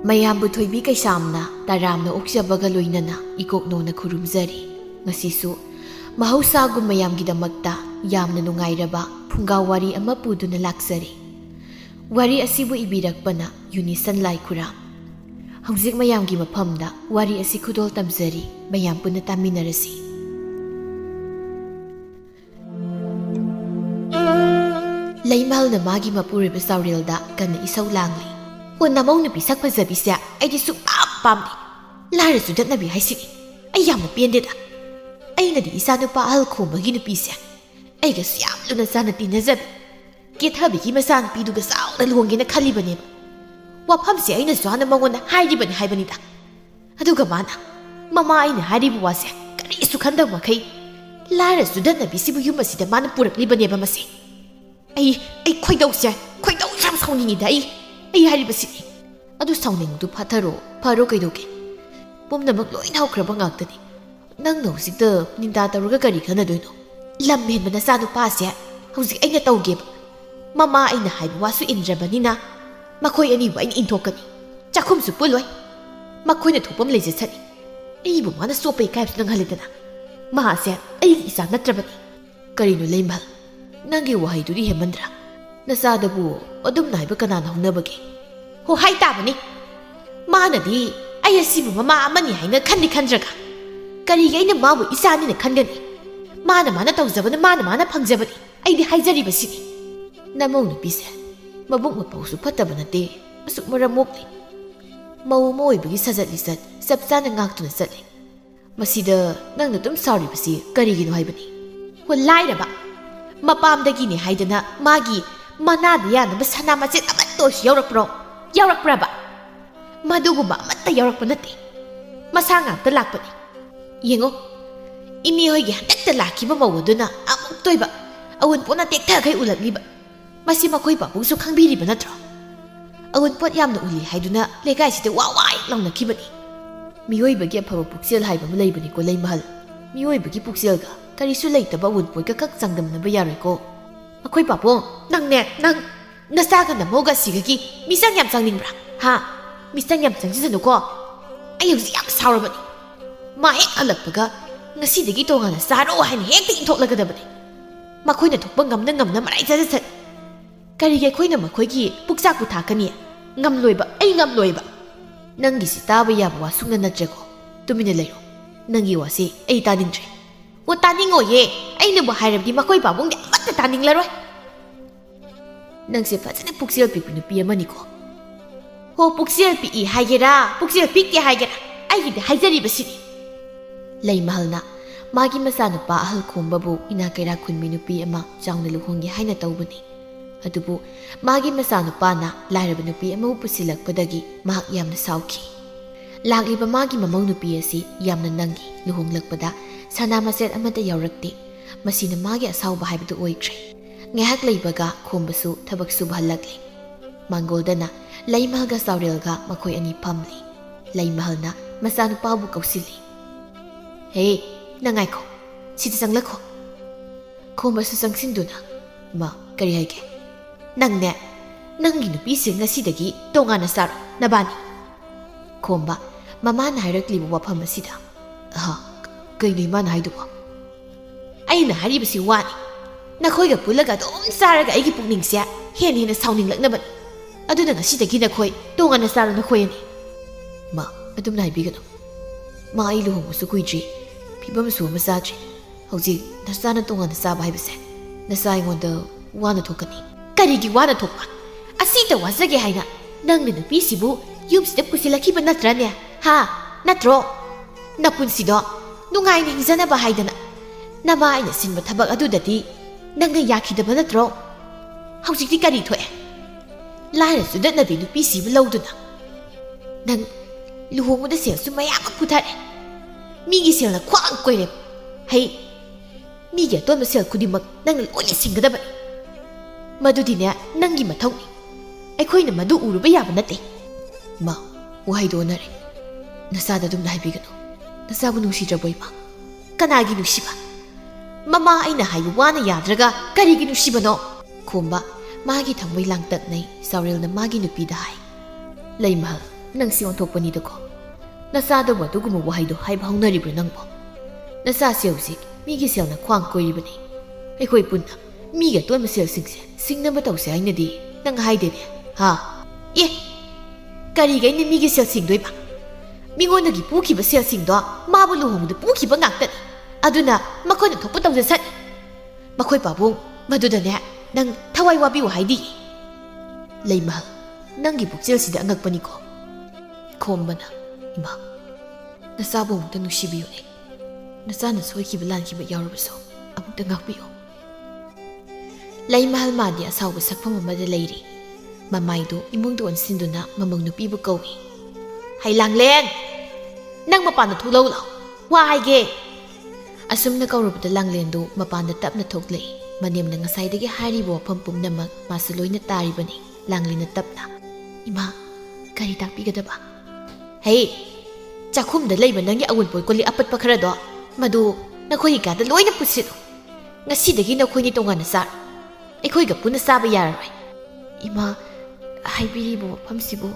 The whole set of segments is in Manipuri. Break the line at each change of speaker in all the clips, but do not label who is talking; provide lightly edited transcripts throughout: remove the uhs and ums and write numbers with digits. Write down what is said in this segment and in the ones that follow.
ꯃꯌꯥꯝꯕꯨ ꯊꯣꯏꯕꯤ ꯀꯩꯁꯥꯝꯅ ꯇꯔꯥꯝꯅ ꯑꯣꯛꯆꯕꯒ ꯂꯣꯏꯅꯅ ꯏꯀꯣꯛꯅꯧꯅ ꯈꯨꯔꯨꯝꯖꯔꯤ꯫ ꯉꯁꯤꯁꯨ ꯃꯍꯧꯁꯥꯒꯨꯝ ꯃꯌꯥꯝꯒꯤꯗꯃꯛꯇ ꯌꯥꯝꯅ ꯅꯨꯡꯉꯥꯏꯔꯕ ꯐꯨꯡꯒꯥ ꯋꯥꯔꯤ ꯑꯃ ꯄꯨꯗꯨꯅ ꯂꯥꯛꯆꯔꯤ꯫ ꯋꯥꯔꯤ ꯑꯁꯤꯕꯨ ꯏꯕꯤꯔꯛꯄꯅ ꯌꯨꯅꯤꯁꯟ ꯂꯥꯏꯈꯨꯔꯥꯝ꯫ ꯍꯧꯖꯤꯛ ꯃꯌꯥꯝꯒꯤ ꯃꯐꯝꯗ ꯋꯥꯔꯤ ꯑꯁꯤ ꯈꯨꯗꯣꯜ ꯇꯝꯖꯔꯤ, ꯃꯌꯥꯝ ꯄꯨꯟꯅ ꯇꯥꯃꯤꯟꯅꯔꯁꯤ꯫ ꯂꯩꯃꯍꯜꯅ ꯃꯥꯒꯤ ꯃꯄꯨꯔꯣꯏꯕ ꯆꯥꯎꯔꯦꯜꯗ ꯀꯟꯅ ꯏꯁꯧ ꯂꯥꯡꯂꯤ꯫ "ꯍꯣ ꯅꯃꯧ ꯅꯨꯄꯤ ꯁꯛ ꯐꯖꯕꯤꯁꯦ ꯑꯩꯗꯤ ꯁꯨꯛꯄꯥꯝ ꯄꯥꯝꯗꯦ꯫ ꯂꯥꯏꯔꯁꯨ ꯗꯠꯅꯕꯤ ꯍꯥꯏꯁꯤꯅꯤ꯫ ꯑꯩ ꯌꯥꯝꯅ ꯄꯦꯟꯗꯦꯗ꯫ ꯑꯩꯅꯗꯤ ꯏꯆꯥ ꯅꯨꯄꯥ ꯑꯍꯜ ꯈꯣꯝꯕꯒꯤ ꯅꯨꯄꯤꯁꯦ ꯑꯩꯒꯁꯨ ꯌꯥꯝ ꯂꯨꯅ ꯆꯥꯅ ꯇꯤꯟꯅꯖꯕꯤ, ꯀꯦꯊꯕꯤꯒꯤ ꯃꯆꯥꯅꯨꯄꯤꯗꯨꯒ ꯆꯥꯎꯅ ꯂꯨꯍꯣꯡꯒꯦꯅ ꯈꯜꯂꯤꯕꯅꯦꯕ꯫ ꯋꯥꯐꯝꯁꯦ ꯑꯩꯅꯁꯨ ꯍꯥꯟꯅ ꯃꯉꯣꯟꯗ ꯍꯥꯏꯔꯤꯕꯅꯤ ꯍꯥꯏꯕꯅꯤꯗ꯫ ꯑꯗꯨꯒ ꯃꯥꯅ ꯃꯃꯥ ꯑꯩꯅ ꯍꯥꯏꯔꯤꯕ ꯋꯥꯁꯦ ꯀꯔꯤꯁꯨ ꯈꯟꯗꯕ ꯃꯈꯩ ꯂꯥꯏꯔꯁꯨ ꯗꯠꯅꯕꯤꯁꯤꯕꯨ ꯌꯨꯝ ꯑꯁꯤꯗ ꯃꯥꯅ ꯄꯨꯔꯛꯂꯤꯕꯅꯦꯕ ꯃꯁꯤ꯫ ꯑꯩ ꯈꯣꯏꯗꯧꯁꯦ ꯌꯥꯝ ꯁꯥꯎꯅꯤꯡꯉꯤꯗ꯫ ꯑꯩ ꯍꯥꯏꯔꯤꯕꯁꯤꯅꯤ꯫ ꯑꯗꯨ ꯁꯥꯎꯅꯤꯡꯕꯗꯨ ꯐꯔꯣ ꯀꯩꯗꯧꯒꯦ? ꯄꯨꯝꯅꯃꯛ ꯂꯣꯏꯅ ꯍꯧꯈ꯭ꯔꯕ ꯉꯥꯛꯇꯅꯤ꯫ ꯅꯪꯅ ꯍꯧꯖꯤꯛꯇ ꯅꯤꯡꯗꯥ ꯇꯧꯔꯒ ꯀꯔꯤ ꯈꯟꯅꯗꯣꯏꯅꯣ? ꯂꯝ ꯍꯦꯟꯕ ꯅꯆꯥꯅꯨꯄꯥꯁꯦ ꯍꯧꯖꯤꯛ ꯑꯩꯅ ꯇꯧꯒꯦꯕ꯫ ꯃꯃꯥ ꯑꯩꯅ ꯍꯥꯏꯕ ꯋꯥꯁꯨ ꯏꯟꯗ꯭ꯔꯕꯅꯤꯅ ꯃꯈꯣꯏ ꯑꯅꯤꯕꯨ ꯑꯩꯅ ꯏꯟꯊꯣꯛꯀꯅꯤ꯫ ꯆꯥꯛꯈꯨꯝꯁꯨ ꯄꯨꯜꯂꯣꯏ꯫ ꯃꯈꯣꯏꯅ ꯊꯣꯛꯄ ꯑꯃ ꯂꯩꯖꯁꯅꯤ꯫ ꯑꯩꯕꯨ ꯃꯥꯅ ꯆꯣꯞꯄ ꯏꯀꯥꯏꯕꯁꯨ ꯅꯪꯍꯜꯂꯦꯗꯅ꯫ ꯃꯥꯁꯦ ꯑꯩꯒꯤ ꯏꯆꯥ ꯅꯠꯇ꯭ꯔꯕꯅꯤ꯫ ꯀꯔꯤꯅꯣ ꯂꯩꯃꯍꯜ, ꯅꯪꯒꯤ ꯋꯥꯍꯩꯗꯨꯗꯤ ꯍꯦꯟꯃꯟꯗ꯭ꯔꯥ? ꯅꯆꯥꯗꯕꯨ ꯑꯗꯨꯝꯅ ꯍꯥꯏꯕ ꯀꯅꯥꯅ ꯍꯧꯅꯕꯒꯦ? ꯍꯣ ꯍꯥꯏ ꯇꯥꯕꯅꯤ꯫ ꯃꯥꯅꯗꯤ ꯑꯩ ꯑꯁꯤꯕꯨ ꯃꯃꯥ ꯑꯃꯅꯤ ꯍꯥꯏꯅ ꯈꯟꯗ꯭ꯔꯒ ꯀꯔꯤꯒꯤ ꯑꯩꯅ ꯃꯥꯕꯨ ꯏꯆꯥꯅꯤꯅ ꯈꯟꯒꯅꯤ? ꯃꯥꯅ ꯇꯧꯖꯕꯅ ꯃꯥꯅ ꯐꯪꯖꯕꯅꯤ꯫ ꯑꯩꯗꯤ ꯍꯥꯏꯖꯔꯤꯕꯁꯤꯅꯤ꯫ ꯅꯃꯧ ꯅꯨꯄꯤꯁꯦ ꯃꯕꯨꯛ ꯃꯄꯥꯎꯁꯨ ꯐꯠꯇꯕ ꯅꯠꯇꯦ, ꯑꯁꯨꯛ ꯃꯔꯝ ꯃꯣꯛꯂꯤ꯫ ꯃꯧ ꯑꯃ ꯑꯣꯏꯕꯒꯤ ꯁꯥꯖꯠ ꯂꯤꯆꯠ ꯆꯞ ꯆꯥꯅ ꯉꯥꯛꯇꯨꯅ ꯆꯠꯂꯤ꯫ ꯃꯁꯤꯗ ꯅꯪꯅ ꯑꯗꯨꯝ ꯁꯥꯎꯔꯤꯕꯁꯤ ꯀꯔꯤꯒꯤꯅꯣ ꯍꯥꯏꯕꯅꯤ? ꯍꯣ ꯂꯥꯏꯔꯕ ꯃꯄꯥꯝꯗꯒꯤꯅꯦ ꯍꯥꯏꯗꯅ ꯃꯥꯒꯤ ꯃꯅꯥꯗ ꯌꯥꯅꯕ ꯁꯅꯥ ꯃꯆꯦꯠ ꯑꯃꯠꯇ ꯑꯣꯏꯁꯨ ꯌꯥꯎꯔꯛꯄ꯭ꯔꯕ? ꯃꯗꯨꯒꯨꯝꯕ ꯑꯃꯠꯇ ꯌꯥꯎꯔꯛꯄ ꯅꯠꯇꯦ꯫ ꯃꯁꯥ ꯉꯥꯛꯇ ꯂꯥꯛꯄꯅꯤ꯫ ꯌꯦꯡꯉꯣ, ꯏꯅꯦ ꯍꯣꯏꯒꯤ ꯍꯟꯗꯛꯇ ꯂꯥꯛꯈꯤꯕ ꯃꯧ ꯑꯗꯨꯅ ꯑꯃꯨꯛ ꯇꯣꯏꯕ ꯑꯎꯟꯄꯣꯠꯅ ꯇꯦꯛꯊꯈꯩ ꯎꯠꯂꯛꯂꯤꯕ꯫ ꯃꯁꯤ ꯃꯈꯣꯏ ꯄꯥꯕꯨꯡꯁꯨ ꯈꯪꯕꯤꯔꯤꯕ ꯅꯠꯇ꯭ꯔꯣ? ꯑꯎꯟꯄꯣꯠ ꯌꯥꯝꯅ ꯎꯠꯂꯤ ꯍꯥꯏꯗꯨꯅ ꯂꯩꯀꯥꯏꯁꯤꯗ ꯋꯥ ꯂꯥꯎꯅꯈꯤꯕꯅꯤ꯫ ꯃꯤꯑꯣꯏꯕꯒꯤ ꯑꯐꯕ ꯄꯨꯛꯆꯦꯜ ꯍꯥꯏꯕ ꯑꯃ ꯂꯩꯕꯅꯤꯀꯣ ꯂꯩꯃꯍꯜ꯫ ꯃꯤꯑꯣꯏꯕꯒꯤ ꯄꯨꯛꯆꯦꯜꯒ ꯀꯔꯤꯁꯨ ꯂꯩꯇꯕ ꯑꯎꯟꯄꯣꯠꯀ ꯈꯛ ꯆꯥꯡꯗꯝꯅꯕ ꯌꯥꯔꯣꯏꯀꯣ꯫ ꯑꯩꯈꯣꯏ ꯄꯥꯕꯨꯡ, ꯅꯪ ꯅꯆꯥꯒ ꯅꯃꯧꯒ ꯑꯁꯤꯒꯒꯤ ꯃꯤꯆꯪ ꯌꯥꯝ ꯆꯪꯅꯤꯡꯕ꯭ꯔꯥ? ꯃꯤꯆꯪ ꯌꯥꯝ ꯆꯪꯖꯁꯅꯨꯀꯣ꯫ ꯑꯩ ꯍꯧꯖꯤꯛ ꯌꯥꯝ ꯁꯥꯎꯔꯕꯅꯤ꯫ ꯃꯥ ꯍꯦꯛ ꯍꯜꯂꯛꯄꯒ ꯉꯁꯤꯗꯒꯤ ꯇꯣꯉꯥꯟꯅ ꯆꯥꯔꯣ ꯍꯥꯏꯅ ꯍꯦꯛꯇ ꯏꯟꯊꯣꯛꯂꯒꯗꯕꯅꯤ꯫ ꯃꯈꯣꯏꯅ ꯊꯣꯛꯄ ꯉꯝꯅ ꯃꯔꯥꯏ ꯆꯠ ꯀꯔꯤꯒꯤ ꯑꯩꯈꯣꯏꯅ ꯃꯈꯣꯏꯒꯤ ꯄꯨꯛꯆꯥꯛꯄꯨ ꯊꯥꯛꯀꯅꯤ? ꯑꯩ ꯉꯝꯂꯣꯏꯕ꯫ ꯅꯪꯒꯤꯁꯤ ꯇꯥꯕ ꯌꯥꯕ ꯋꯥ ꯁꯨꯡꯅ ꯅꯠꯇ꯭ꯔꯦꯀꯣ꯫ ꯇꯨꯃꯤꯟꯅ ꯂꯩꯔꯣ꯫ ꯅꯪꯒꯤ ꯋꯥꯁꯤ ꯑꯩ ꯇꯥꯅꯤꯡꯗ꯭ꯔꯦ꯫ ꯑꯣ ꯇꯥꯅꯤꯡꯉꯣꯏꯌꯦ꯫ ꯑꯩꯅꯕꯨ ꯍꯥꯏꯔꯕꯗꯤ ꯃꯈꯣꯏ ꯄꯥꯕꯨꯡꯗꯤ ꯑꯃꯠꯇ ꯇꯥꯅꯤꯡꯂꯔꯣꯏ꯫ ꯅꯪꯁꯦ ꯐꯖꯅ ꯄꯨꯛꯆꯦꯜ ꯄꯤꯛꯄ ꯅꯨꯄꯤ ꯑꯃꯅꯤꯀꯣ꯫ ꯍꯣ ꯄꯨꯛꯆꯦꯜ ꯄꯤꯛꯏ ꯍꯥꯏꯒꯦꯔꯥ ꯄꯨꯛꯆꯦꯜ ꯄꯤꯛꯇꯦ ꯍꯥꯏꯒꯦꯔꯥ, ꯑꯩꯒꯤꯗꯤ ꯍꯥꯏꯖꯔꯤꯕꯁꯤꯅꯤ꯫ ꯂꯩꯃꯍꯜꯅ ꯃꯥꯒꯤ ꯃꯆꯥꯅꯨꯄꯥ ꯑꯍꯜ ꯈꯣꯝꯕꯕꯨ ꯏꯅꯥꯛ ꯀꯩꯔꯥꯛ ꯈꯨꯟꯕꯤ ꯅꯨꯄꯤ ꯑꯃ ꯆꯥꯎꯅ ꯂꯨꯍꯣꯡꯒꯦ ꯍꯥꯏꯅ ꯇꯧꯕꯅꯤ꯫ ꯑꯗꯨꯕꯨ ꯃꯥꯒꯤ ꯃꯆꯥꯅꯨꯄꯥꯅ ꯂꯥꯏꯔꯕ ꯅꯨꯄꯤ ꯑꯃꯕꯨ ꯄꯨꯁꯤꯜꯂꯛꯄꯗꯒꯤ ꯃꯍꯥꯛ ꯌꯥꯝꯅ ꯁꯥꯎꯈꯤ꯫ ꯂꯥꯛꯂꯤꯕ ꯃꯥꯒꯤ ꯃꯃꯧ ꯅꯨꯄꯤ ꯑꯁꯤ ꯌꯥꯝꯅ ꯅꯪꯉꯤ꯫ ꯂꯨꯍꯣꯡꯂꯛꯄꯗ ꯁꯅꯥ ꯃꯆꯦꯠ ꯑꯃꯠꯇ ꯌꯥꯎꯔꯛꯇꯦ꯫ ꯃꯁꯤꯅ ꯃꯥꯒꯤ ꯑꯁꯥꯎꯕ ꯍꯥꯏꯕꯗꯨ ꯑꯣꯏꯈ꯭ꯔꯦ꯫ ꯉꯥꯏꯍꯥꯛ ꯂꯩꯕꯒ ꯈꯣꯝꯕꯁꯨ ꯊꯕꯛ ꯁꯨꯕ ꯍꯜꯂꯛꯂꯤ꯫ ꯃꯥꯡꯒꯣꯜꯗꯅ ꯂꯩꯃꯍꯜꯒ ꯆꯥꯎꯔꯦꯜꯒ ꯃꯈꯣꯏ ꯑꯅꯤ ꯐꯝꯂꯤ꯫ ꯂꯩꯃꯍꯜꯅ ꯃꯆꯥꯅꯨꯄꯥꯕꯨ ꯀꯧꯁꯤꯜꯂꯤ꯫ "ꯍꯦ, ꯅꯪ ꯉꯥꯏꯈꯣ, ꯁꯤꯗ ꯆꯪꯂꯛꯈꯣ." ꯈꯣꯝꯕꯁꯨ ꯆꯪꯁꯤꯟꯗꯨꯅ, "ꯃꯥ, ꯀꯔꯤ ꯍꯥꯏꯒꯦ?" ꯅꯪꯒꯤ ꯅꯨꯄꯤꯁꯦ ꯉꯁꯤꯗꯒꯤ ꯇꯣꯉꯥꯟꯅ ꯆꯥꯔꯣ, ꯅꯕꯥꯅꯤ." ꯈꯣꯝꯕ ꯃꯃꯥꯅ ꯍꯥꯏꯔꯛꯂꯤꯕ ꯋꯥꯐꯝ ꯑꯁꯤꯗ, ꯀꯩꯅꯣ ꯏꯃꯥꯅ ꯍꯥꯏꯗꯨꯕꯣ? "ꯑꯩꯅ ꯍꯥꯏꯔꯤꯕꯁꯤ ꯋꯥꯅꯤ꯫ ꯅꯈꯣꯏꯒ ꯄꯨꯜꯂꯒ ꯑꯗꯨꯝ ꯆꯥꯔꯒ ꯑꯩꯒꯤ ꯄꯨꯛꯅꯤꯡꯁꯦ ꯍꯦꯟꯅ ꯁꯥꯎꯅꯤꯡꯂꯛꯅꯕꯅꯤ꯫ ꯑꯗꯨꯅ ꯉꯁꯤꯗꯒꯤ ꯅꯈꯣꯏ ꯇꯣꯉꯥꯟꯅ ꯆꯥꯔꯣ, ꯅꯈꯣꯏ ꯑꯅꯤ." "ꯃꯥ, ꯑꯗꯨꯝꯅ ꯍꯥꯏꯕꯤꯒꯅꯨ꯫ ꯃꯥ, ꯑꯩ ꯂꯨꯍꯣꯡꯕꯁꯨ ꯀꯨꯏꯗ꯭ꯔꯤ, ꯐꯤꯕꯝꯁꯨ ꯑꯃ ꯆꯥꯗ꯭ꯔꯤ꯫ ꯍꯧꯖꯤꯛ ꯅꯆꯥꯅ ꯇꯣꯉꯥꯟꯅ ꯆꯥꯕ ꯍꯥꯏꯕꯁꯦ ꯅꯆꯥ ꯑꯩꯉꯣꯟꯗ ꯋꯥꯅ ꯊꯣꯛꯀꯅꯤ." "ꯀꯔꯤꯒꯤ ꯋꯥꯅ ꯊꯣꯛꯄ? ꯑꯁꯤꯇ ꯋꯥꯖꯒꯦ ꯍꯥꯏꯅ ꯅꯪꯅ ꯅꯨꯄꯤꯁꯤꯕꯨ ꯌꯨꯝꯁꯤꯗ ꯄꯨꯁꯤꯜꯂꯛꯈꯤꯕ ꯅꯠꯇ꯭ꯔꯅꯦ? ꯅꯠꯇ꯭ꯔꯣ? ꯅꯄꯨꯟꯁꯤꯗꯣ ꯅꯨꯡꯉꯥꯏꯅ ꯍꯤꯡꯖꯅꯕ ꯍꯥꯏꯗꯅ ꯅꯃꯥ ꯑꯩꯅ ꯁꯤꯟꯕ ꯊꯕꯛ ꯑꯗꯨꯗꯗꯤ ꯅꯪꯅ ꯌꯥꯈꯤꯗꯕ ꯅꯠꯇ꯭ꯔꯣ? ꯍꯧꯖꯤꯛꯇꯤ ꯀꯔꯤ ꯊꯣꯛꯑꯦ? ꯂꯥꯏꯔꯁꯨ ꯗꯠꯅꯕꯤ ꯅꯨꯄꯤꯁꯤꯕꯨ ꯂꯧꯗꯨꯅ ꯅꯪ ꯂꯨꯍꯣꯡꯕꯗ ꯁꯦꯜꯁꯨ ꯃꯌꯥꯝ ꯑꯃ ꯄꯨꯊꯔꯦ꯫ ꯃꯤꯒꯤ ꯁꯦꯜꯅ ꯈ꯭ꯋꯥꯡ ꯀꯣꯏꯔꯦ꯫ ꯃꯤꯒꯤ ꯑꯇꯣꯟꯕ ꯁꯦꯜ ꯈꯨꯗꯤꯡꯃꯛ ꯅꯪꯅ ꯂꯣꯏꯅ ꯁꯤꯡꯒꯗꯕꯅꯤ꯫ ꯃꯗꯨꯗꯤꯅꯦ ꯅꯪꯒꯤ ꯃꯊꯧꯅꯤ꯫ ꯑꯩꯈꯣꯏꯅ ꯃꯗꯨ ꯎꯔꯨꯕ ꯌꯥꯕ ꯅꯠꯇꯦ." "ꯃꯥ, ꯋꯥꯍꯩꯗꯣ ꯑꯣꯟꯅꯔꯦ꯫ ꯅꯆꯥꯗ ꯑꯗꯨꯝꯅ ꯍꯥꯏꯕꯤꯒꯅꯨ꯫ ꯅꯆꯥꯕꯨ ꯅꯨꯡꯁꯤꯗ꯭ꯔꯕꯣ ꯏꯃꯥ?" "ꯀꯅꯥꯒꯤ ꯅꯨꯡꯁꯤꯕ? ꯃꯃꯥ ꯑꯩꯅ ꯍꯥꯏꯕ ꯋꯥꯅ ꯌꯥꯗ꯭ꯔꯒ ꯀꯔꯤꯒꯤ ꯅꯨꯡꯁꯤꯕꯅꯣ?" ꯈꯣꯝꯕ ꯃꯥꯒꯤ ꯊꯃꯣꯏ ꯂꯥꯡꯇꯛꯅꯩ꯫ ꯆꯥꯎꯔꯦꯜꯅ ꯃꯥꯒꯤ ꯅꯨꯄꯤꯗ ꯍꯥꯏ, "ꯂꯩꯃꯍꯜ, nang si onthokpani ko. Nasa da wadu gumu wahai do hai bhaunari bro nang bo. Nasa si hauzik mi gi sel na khwang koi bani. Ai khoi punna mi ga ton sel sing se sing na ba taw se ai na di nang hai de ne. Ha. Ye. Kari ga ni mi gi sel sing doi ba. Mi ngon na gi pu ki ba sel sing do ma bu lu hong de pu ki ba ngak ta. Aduna makhoi na thokpu taw je sat. Makhoi pa bung madu da ne nang thawai wa bi wa hai di. Leima nang gi bukjel si da ngak pani ko. Khom bana ima. Nasa bu ta nu shibiyo ne. Nasa na soi ki lan ki ba yaw ba so. Amuk ta ngak biyo. Leima ma di asaw ba sakpham ma da leiri. Mamai do imung do an sinduna mamang nu pi bu kawi. Hai lang len. Nang mapan na thulo law. Wa hai ge. Asum na kawrub da lang len do mapan da tap na thok lei. Manem na ngasai dagi hari bo pham pum namak masuloi na tari bani. Lang len na tap na. Ima kari tak pi ga da ba. Hey. Chakhum da lei ba nang ya awul poi ko li apat pa khara do. Madu na khoi ga da loi na pusit. Ngasi dagi na khoi ni tonga na sar. Ai khoi ga pun na sa ba yar roi. Ima hai biri bo pham si bo.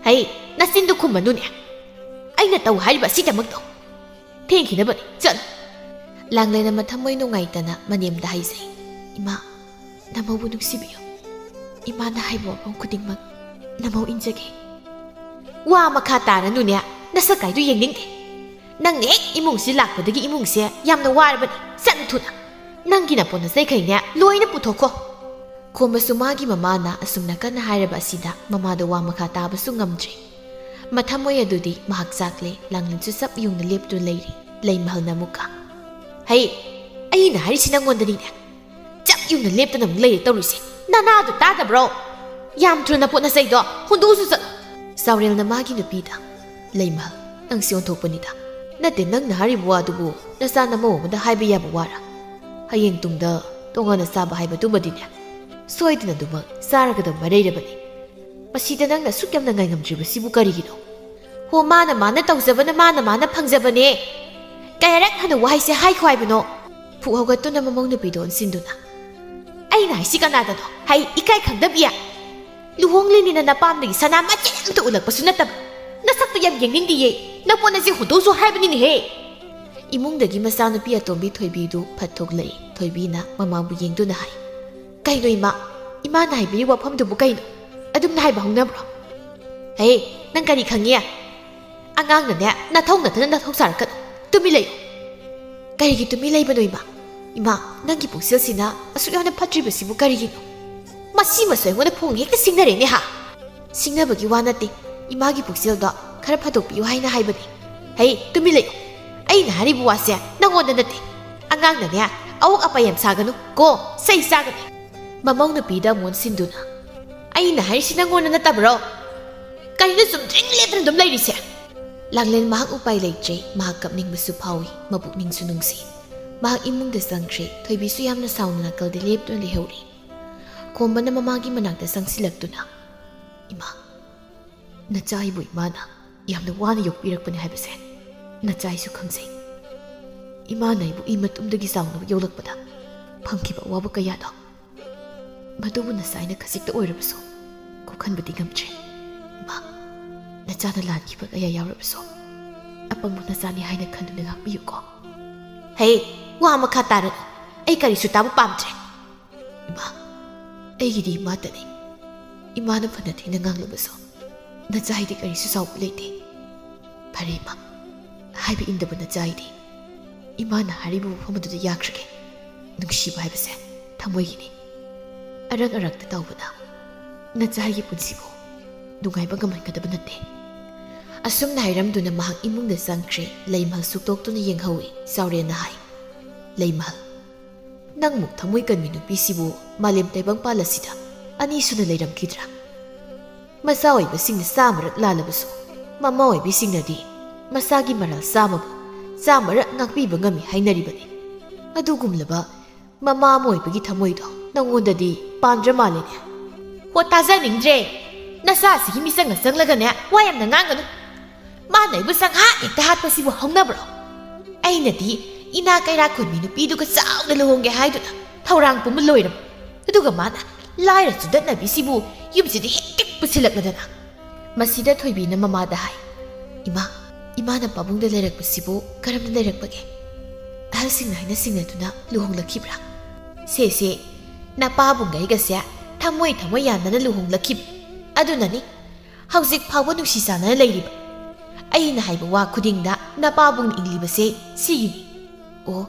Hey, na sin du khum manu ne. Ai na taw hai ba si tamak do. Theng khi na ba chan. Lang len na mathamoy no ngai ta na manem da hai sai. Ima na mau bu nuksi biyo. Ima na hai bo pham kuding mak na mau injage. Wa makha ta na nu ne na sa kai du yeng ning de. Nang ne imung si lak pa dagi imung se yam na war ba ni san thu na. Nang gi na pon na sai kai ne loi na puthok ko. Khoma sumagi mama na asum na kan hairaba sida mama da wa makha ta ba su ngamdri. Mathamoy adudi mahak sakle langlin su sap yung na lep tu leiri. Lei mahal na muka. Hey, ai na hari sinang ngon dani ne. Chap yung na lep tu nam leiri tawri se. Na do ta da bro. Yam tru na put na sai do hundu su sa. Saurel na magi nu pida. Lei mahal nang si onthok panida. Na te nang na hari buwa du bu na sa na mo da hai ba ya ba wara. Hayeng tungda tonga na sa ba hai ba tu ba din ne. Soidina duma saraga da mareira bani. Pasida nang na sukyam na ngai ngamdri ba sibu kari gino. Ho mana tawzaba na mana phangjaba ne. Kayarak hana wahai se hai khwai bano. Phu hoga to na mamong na bidon sinduna. Ai na si kana da no. Hai ikai khangda biya. Luhong lini na napam ni sana ma chen to ulak pasu na tab. Nasak to yam yengning di ye. Na pon na si hudo so hai bani ni he. Imung dagi masa na piya tombi thoibi du phathok lei. Thoibi na mama bu yengdu na hai. Kay no ima na hai biri wapam du bu kay no. Adum na hai bahong na bro. Hey, nang kani khangiya. Angang na ne na thong na thana na thong sar ka. Tumi lay. Kari gi tumi lay ba no ima. Ima nang gi pungsil sina asu ya na phatri ba sibu kari gi no. Masi masoy ngona phong hek ta singna re ne ha. Singna ba gi wa na te. Ima gi pungsil da khara phatok pi hai na hai ba ni. Hey, tumi lay. Ai na hari bu wa se nangon na te. Angang na ne awak apa yam sa gano ko sai sa gano. Mamong na pida mon sinduna. Ay na hari sinangon na tabro. Kaya na sumdring letra dum lay risya. Langlen mahak upay lay jay, mahak kapning masupawi, mabukning sunungsi. Mahak imong dasang jay, to'y biso yam na sound na kaldilip to lihawri. Kumba na mamagi manang dasang silag to na. Ima, natsahay bo ima na, yam na wana yok pirak pa ni Haibase. Natsahay su kangsay. Ima na ibo imat umdagi sound na yolak pa na. Pangkiba wabag kaya na. Madubo na sa na kasik ta oirabaso. Kukan ba di ngamdre. Ma, natsa na lan kipag ayayawrabaso. Apang mo na sa ni hay na kando na ngakbiyo ko. Hey, wa makataran. Ay kari su tabo pamdre. Ma, ay gidi mata ni. Ima na panatay na nganglabaso. Natsa di kari su saw puliti. Pare ma, hay ba inda ba natsa di. Ima na hari ba pamado da yakrake. Nung shiba Haibase, tamoy gini. Arag-arag na tawba na. Natsahay punsi mo. Dungay ba gaman kadaba nate. Asum na hiram doon na mahang imong na sangkre, laymahal suktok to na yenghawi, saurya na hay. Laymahal. Nang muk tamoy kan minupi sibo, malim taybang pala sida, aniso na layram kidra. Masaway basing na samarak lalabaso. Mamaway bising na di. Masagi maral sama mo. Samarak ngakpi ba ngami hay naribani. Adugum laba, mamamoy pagi tamoy do. Nangonda di pandra mali niya. Ho tazaning dre. Nasa si himisang asang laga niya. Wayam na nga no. Manay ba sang haik tahat pa si wahong na bro. Ay na di, inakay rakon minupido ka sao na luhong gahay do na. Taurang pumuloy na. Ito ka mana, layra sudat na bisibu, yung si di hikik pasilak na dana. ꯃꯁꯤꯗ ꯊꯣꯏꯕꯤꯅ ꯃꯃꯥꯗ ꯍꯥꯏ, ꯏꯃꯥꯅ ꯄꯥꯕꯨꯡꯗ ꯂꯩꯔꯛꯄꯁꯤꯕꯨ ꯀꯔꯝꯅ ꯂꯩꯔꯛꯄꯒꯦ? ꯑꯍꯜꯁꯤꯡꯅ ꯍꯥꯏꯅ ꯁꯤꯡꯅꯗꯨꯅ ꯂꯨꯍꯣꯡꯂꯛꯈꯤꯕ꯭ꯔꯥ? ꯁꯦ ꯅꯄꯥꯕꯨꯡꯒ ꯑꯩꯒꯁꯦ ꯊꯃꯣꯏ ꯌꯥꯟꯅꯅ ꯂꯨꯍꯣꯡꯂꯛꯈꯤꯕ ꯑꯗꯨꯅꯅꯤ ꯍꯧꯖꯤꯛ ꯐꯥꯎꯕ ꯅꯨꯡꯁꯤ ꯆꯥꯟꯅꯅ ꯂꯩꯔꯤꯕ. ꯑꯩꯅ ꯍꯥꯏꯕ ꯋꯥ ꯈꯨꯗꯤꯡꯗ ꯅꯄꯥꯕꯨꯡꯅ ꯏꯪꯂꯤꯕꯁꯦ ꯁꯤꯒꯤꯅꯤ. ꯑꯣ,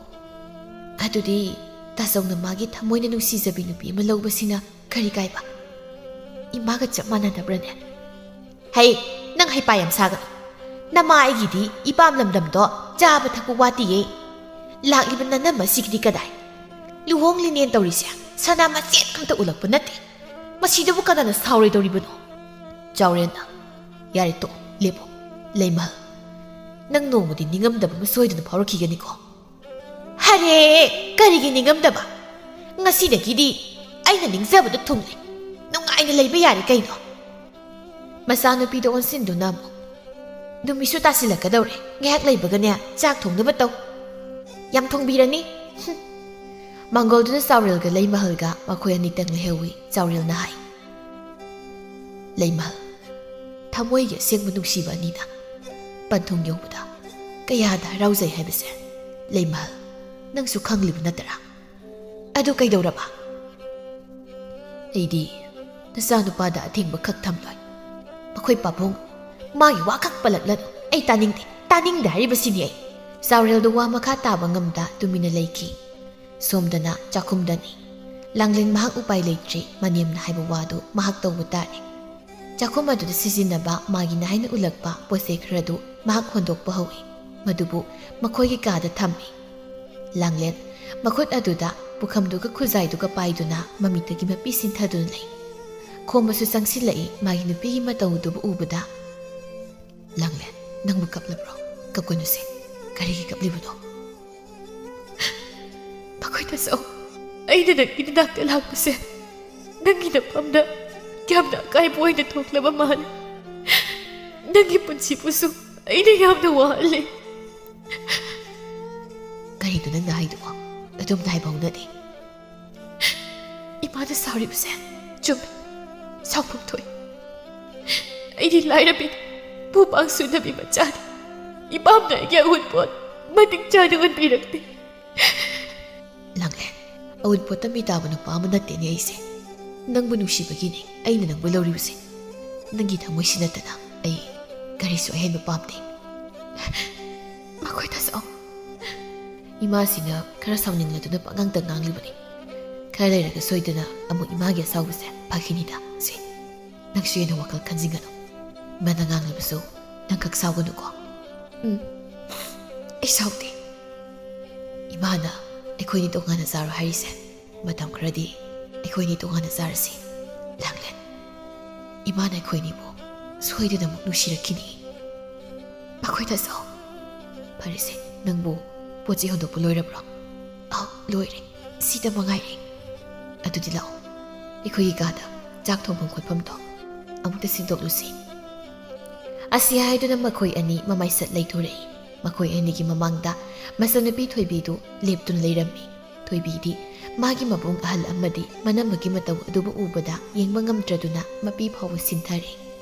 ꯑꯗꯨꯗꯤ ꯇꯥꯆꯧꯅ ꯃꯥꯒꯤ ꯊꯃꯣꯏꯅ ꯅꯨꯡꯁꯤꯖꯕꯤ ꯅꯨꯄꯤ ꯑꯃ ꯂꯧꯕꯁꯤꯅ ꯀꯔꯤ ꯀꯥꯏꯕ? ꯏꯃꯥꯒ ꯆꯞ ꯃꯥꯟꯅꯗꯕ꯭ꯔꯅꯦ? ꯍꯩ, ꯅꯪ ꯍꯩꯄꯥ ꯌꯥꯝ ꯁꯥꯒꯅꯨ. ꯅꯃꯥ ꯑꯩꯒꯤꯗꯤ ꯏꯄꯥꯝ ꯂꯝꯗꯝꯗꯣ ꯆꯥꯕ ꯊꯛꯄ ꯋꯥꯠꯇꯤꯌꯦ. ꯂꯥꯛꯂꯤꯕ ꯅꯅꯝ ꯑꯁꯤꯒꯤꯗꯤ ꯀꯗꯥꯏ? ꯂꯨꯍꯣꯡꯂꯤꯅꯦꯅ ꯇꯧꯔꯤꯁꯦ ꯁꯅꯥ ꯃꯆꯦꯠ ꯑꯝꯇ ꯎꯠꯂꯛꯄ ꯅꯠꯇꯦ. ꯃꯁꯤꯗꯕꯨ ꯀꯅꯥꯅ ꯁꯥꯎꯔꯣꯏꯗꯧꯔꯤꯕꯅꯣ? ꯆꯥꯎꯔꯦꯟꯅ, ꯌꯥꯔꯦ ꯇꯣꯛ, ꯂꯦꯞꯄꯣ. ꯂꯩꯃꯍꯜ, ꯅꯪ ꯅꯣꯡꯃꯗꯤ ꯅꯤꯡꯉꯝꯗꯕ ꯑꯃ ꯁꯣꯏꯗꯅ ꯐꯥꯎꯔꯛꯈꯤꯒꯅꯤꯀꯣ. ꯍꯔꯦ, ꯀꯔꯤꯒꯤ ꯅꯤꯡꯉꯝꯗꯕ? ꯉꯁꯤꯗꯒꯤꯗꯤ ꯑꯩꯅ ꯅꯤꯡꯖꯕꯗ ꯊꯨꯡꯂꯦ. ꯅꯨꯡꯉꯥꯏꯅ ꯂꯩꯕ ꯌꯥꯔꯦ ꯀꯩꯅꯣ? ꯃꯆꯥꯅꯨꯄꯤꯗ ꯑꯣꯟꯁꯤꯟꯗꯨꯅ ꯑꯃꯨꯛ, ꯅꯨꯃꯤꯠꯁꯨ ꯇꯥꯁꯤꯜꯂꯛꯀꯗꯧꯔꯦ. ꯉꯥꯏꯍꯥꯛ ꯂꯩꯕꯒꯅꯦ ꯆꯥꯛ ꯊꯣꯡꯅꯕ ꯇꯧ. ꯌꯥꯝ ꯊꯣꯡꯕꯤꯔꯅꯤ. ꯃꯥꯡꯒꯣꯜꯗꯨꯅ ꯆꯥꯎꯔꯦꯜꯒ ꯂꯩꯃꯍꯜꯒ ꯃꯈꯣꯏ ꯑꯅꯤꯇꯪ ꯂꯩꯍꯧꯏ. ꯆꯥꯎꯔꯦꯜꯅ ꯍꯥꯏ, ꯂꯩꯃꯍꯜ, ꯊꯃꯣꯏꯒꯤ ꯑꯁꯦꯡꯕ ꯅꯨꯡꯁꯤꯕ ꯑꯅꯤꯅ ꯄꯟꯊꯨꯡ ꯌꯧꯕꯗ ꯀꯌꯥꯗ ꯍꯔꯥꯎꯖꯩ ꯍꯥꯏꯕꯁꯦ ꯂꯩꯃꯍꯜ ꯅꯪꯁꯨ ꯈꯪꯂꯤꯕ ꯅꯠꯇ꯭ꯔꯥ? ꯑꯗꯨ ꯀꯩꯗꯧꯔꯕ? ꯑꯩꯗꯤ ꯅꯆꯥꯅꯨꯄꯥꯗ ꯑꯊꯤꯡꯕ ꯈꯛ ꯊꯝꯂꯣꯏ. ꯑꯩꯈꯣꯏ ꯄꯥꯕꯨꯡ ꯃꯥꯒꯤ ꯋꯥ ꯈꯛ ꯄꯜꯂꯛꯂꯅꯨ. ꯑꯩ ꯇꯥꯅꯤꯡꯗꯦ ꯍꯥꯏꯔꯤꯕꯁꯤꯅꯤ ꯑꯩ. ꯆꯥꯎꯔꯦꯜꯗ ꯋꯥ ꯃꯈꯥ ꯇꯥꯕ ꯉꯝꯗ ꯇꯨꯃꯤꯟꯅ ꯂꯩꯈꯤ. ꯁꯣꯝꯗꯅ ꯆꯥꯛꯈꯨꯝꯗꯅꯤ. ꯂꯥꯡꯂꯦꯟ ꯃꯍꯥꯛ ꯎꯄꯥꯏ ꯂꯩꯇ꯭ꯔꯤ. ꯃꯅꯦꯝꯅ ꯍꯥꯏꯕ ꯋꯥꯗꯨ ꯃꯍꯥꯛ ꯇꯧꯕ ꯇꯥꯔꯦ. ꯆꯥꯛꯈꯨꯝ ꯑꯗꯨꯗ ꯁꯤꯖꯤꯟꯅꯕ ꯃꯥꯒꯤꯅ ꯍꯥꯏꯅ ꯎꯠꯂꯛꯄ ꯄꯣꯠꯆꯩ ꯈꯔꯗꯨ ꯃꯍꯥꯛ ꯍꯣꯟꯗꯣꯛꯄ ꯍꯧꯏ. ꯃꯗꯨꯕꯨ ꯃꯈꯣꯏꯒꯤ ꯀꯥꯗ ꯊꯝꯃꯤ. ꯂꯥꯡꯂꯦꯟ ꯃꯈꯨꯠ ꯑꯗꯨꯗ ꯄꯨꯈꯝꯗꯨꯒ ꯈꯨꯖꯥꯏꯗꯨꯒ ꯄꯥꯏꯗꯨꯅ ꯃꯃꯤꯠꯇꯒꯤ ꯃꯄꯤ ꯁꯤꯟꯊꯗꯨꯅ ꯂꯩ. ꯈꯣꯝꯕꯁꯨ ꯆꯪꯁꯤꯜꯂꯛꯏ ꯃꯥꯒꯤ ꯅꯨꯄꯤꯒꯤ ꯃꯇꯧꯗꯨꯕꯨ ꯎꯕꯗ. ꯂꯥꯡꯂꯦꯟ, ꯅꯪꯕꯨ ꯀꯞꯂꯕ꯭ꯔꯣ? ꯀꯞꯀꯅꯨꯁꯦ. ꯀꯔꯤꯒꯤ ꯀꯞꯂꯤꯕꯅꯣ?
ꯃꯈꯣꯏ ꯇꯥꯆꯧ, ꯑꯩꯅ ꯅꯪꯒꯤ ꯅꯥꯛꯇ ꯂꯥꯛꯄꯁꯦ ꯅꯪꯒꯤ ꯅꯐꯝꯗ ꯌꯥꯝꯅ ꯑꯀꯥꯏꯕ ꯑꯣꯏꯅ ꯊꯣꯛꯂꯕ ꯃꯥꯜꯂꯦ. ꯅꯪꯒꯤ ꯄꯨꯟꯁꯤꯕꯨꯁꯨ ꯑꯩꯅ ꯌꯥꯝꯅ ꯋꯥꯍꯜꯂꯦ.
ꯀꯔꯤꯅꯣ ꯅꯪꯅ ꯍꯥꯏꯗꯨꯕꯣ? ꯑꯗꯨꯝꯅ ꯍꯥꯏꯕ ꯍꯧꯅꯗꯦ.
ꯏꯃꯥꯅ ꯁꯥꯎꯔꯤꯕꯁꯦ ꯆꯨꯝꯃꯤ, ꯁꯥꯎꯐꯝ ꯊꯣꯛꯏ. ꯑꯩꯗꯤ ꯂꯥꯏꯔꯕꯤꯅꯤ, ꯄꯨꯄꯥꯡ ꯁꯨꯅꯕꯤ ꯃꯆꯥꯅꯤ. ꯏꯄꯥꯝꯅ ꯑꯩꯒꯤ ꯑꯎꯟꯄꯣꯠ ꯃꯇꯤꯛ ꯆꯥꯅ ꯎꯠꯄꯤꯔꯛꯇꯦ.
ꯂꯥꯡꯂꯦꯟ, ꯑꯎꯟꯄꯣꯠꯇ ꯃꯤ ꯇꯥꯕ ꯅꯨꯄꯥ ꯑꯃ ꯅꯠꯇꯦꯅꯦ ꯑꯩꯁꯦ. ꯅꯪꯕꯨ ꯅꯨꯡꯁꯤꯕꯒꯤꯅꯤ ꯑꯩꯅ ꯅꯪꯕꯨ ꯂꯧꯔꯤꯕꯁꯦ. ꯅꯪꯒꯤ ꯊꯃꯣꯏꯁꯤ ꯅꯠꯇꯅ ꯑꯩ ꯀꯔꯤꯁꯨ ꯑꯍꯦꯟꯕ ꯄꯥꯝꯗꯦ.
ꯃꯈꯣꯏ ꯇꯥꯆꯧ,
ꯏꯃꯥꯁꯤꯅ ꯈꯔ ꯁꯥꯎꯅꯤꯡꯂꯗꯨꯅ ꯄꯉꯥꯡꯇ ꯉꯥꯡꯂꯤꯕꯅꯤ. ꯈꯔ ꯂꯩꯔꯒ ꯁꯣꯏꯗꯅ ꯑꯃꯨꯛ ꯏꯃꯥꯒꯤ ꯑꯁꯥꯎꯕꯁꯦ ꯐꯈꯤꯅꯤꯗ. ꯁꯦ, ꯅꯪꯁꯨ ꯍꯦꯟꯅ ꯋꯥꯈꯜ ꯈꯟꯖꯤꯟꯒꯅꯨ. ꯏꯃꯥꯅ ꯉꯥꯡꯂꯤꯕꯁꯨ ꯅꯪ ꯈꯛ ꯁꯥꯎꯒꯅꯨꯀꯣ.
ꯑꯩ ꯁꯥꯎꯗꯦ.
ꯏꯃꯥꯅ ꯑꯩꯈꯣꯏꯅꯤ ꯇꯣꯉꯥꯟꯅ ꯆꯥꯔꯣ ꯍꯥꯏꯔꯤꯁꯦ ꯃꯇꯝ ꯈꯔꯗꯤ ꯑꯩꯈꯣꯏꯅꯤ ꯇꯣꯉꯥꯟꯅ ꯆꯥꯔꯁꯤ. ꯂꯥꯡꯂꯦꯟ, ꯏꯃꯥꯅ ꯑꯩꯈꯣꯏꯅꯤꯕꯨ ꯁꯣꯏꯗꯅ ꯑꯃꯨꯛ ꯅꯨꯡꯁꯤꯔꯛꯈꯤꯅꯤ.
ꯃꯈꯣꯏ ꯇꯥꯆꯧ,
ꯐꯔꯦꯁꯦ, ꯅꯪꯕꯨ ꯄꯣꯠ ꯆꯩ ꯍꯣꯟꯗꯣꯛꯄ ꯂꯣꯏꯔꯕ꯭ꯔꯣ?
ꯂꯣꯏꯔꯦ. ꯁꯤꯗ ꯃꯉꯥꯏꯔꯦ.
ꯑꯗꯨꯗꯤ ꯂꯥꯛꯑꯣ, ꯑꯩꯈꯣꯏꯒꯤ ꯀꯥꯗ ꯆꯥꯛ ꯊꯣꯡꯐꯝ ꯈꯣꯠꯐꯝꯗꯣ ꯑꯃꯨꯛꯇ ꯁꯤꯟꯗꯣꯛꯂꯨꯁꯤ. ꯑꯁꯤ ꯍꯥꯏꯗꯨꯅ ꯃꯈꯣꯏ ꯑꯅꯤ ꯃꯃꯥꯏꯁꯠ ꯂꯩꯊꯣꯔꯛꯏ. ꯃꯈꯣꯏ ꯑꯅꯤꯒꯤ ꯃꯃꯥꯡꯗ ꯃꯆꯟꯅꯨꯄꯤ ꯊꯣꯏꯕꯤꯗꯨ ꯂꯦꯞꯇꯨꯅ ꯂꯩꯔꯝꯃꯤ. ꯊꯣꯏꯕꯤꯗꯤ ꯃꯥꯒꯤ ꯃꯕꯨꯡ ꯑꯍꯜ ꯑꯃꯗꯤ ꯃꯅꯝꯃꯒꯤ ꯃꯇꯧ ꯑꯗꯨꯕꯨ ꯎꯕꯗ ꯌꯦꯡꯕ ꯉꯝꯗ꯭ꯔꯗꯨꯅ ꯃꯄꯤ ꯐꯥꯎꯕ ꯁꯤꯟꯊꯔꯦ.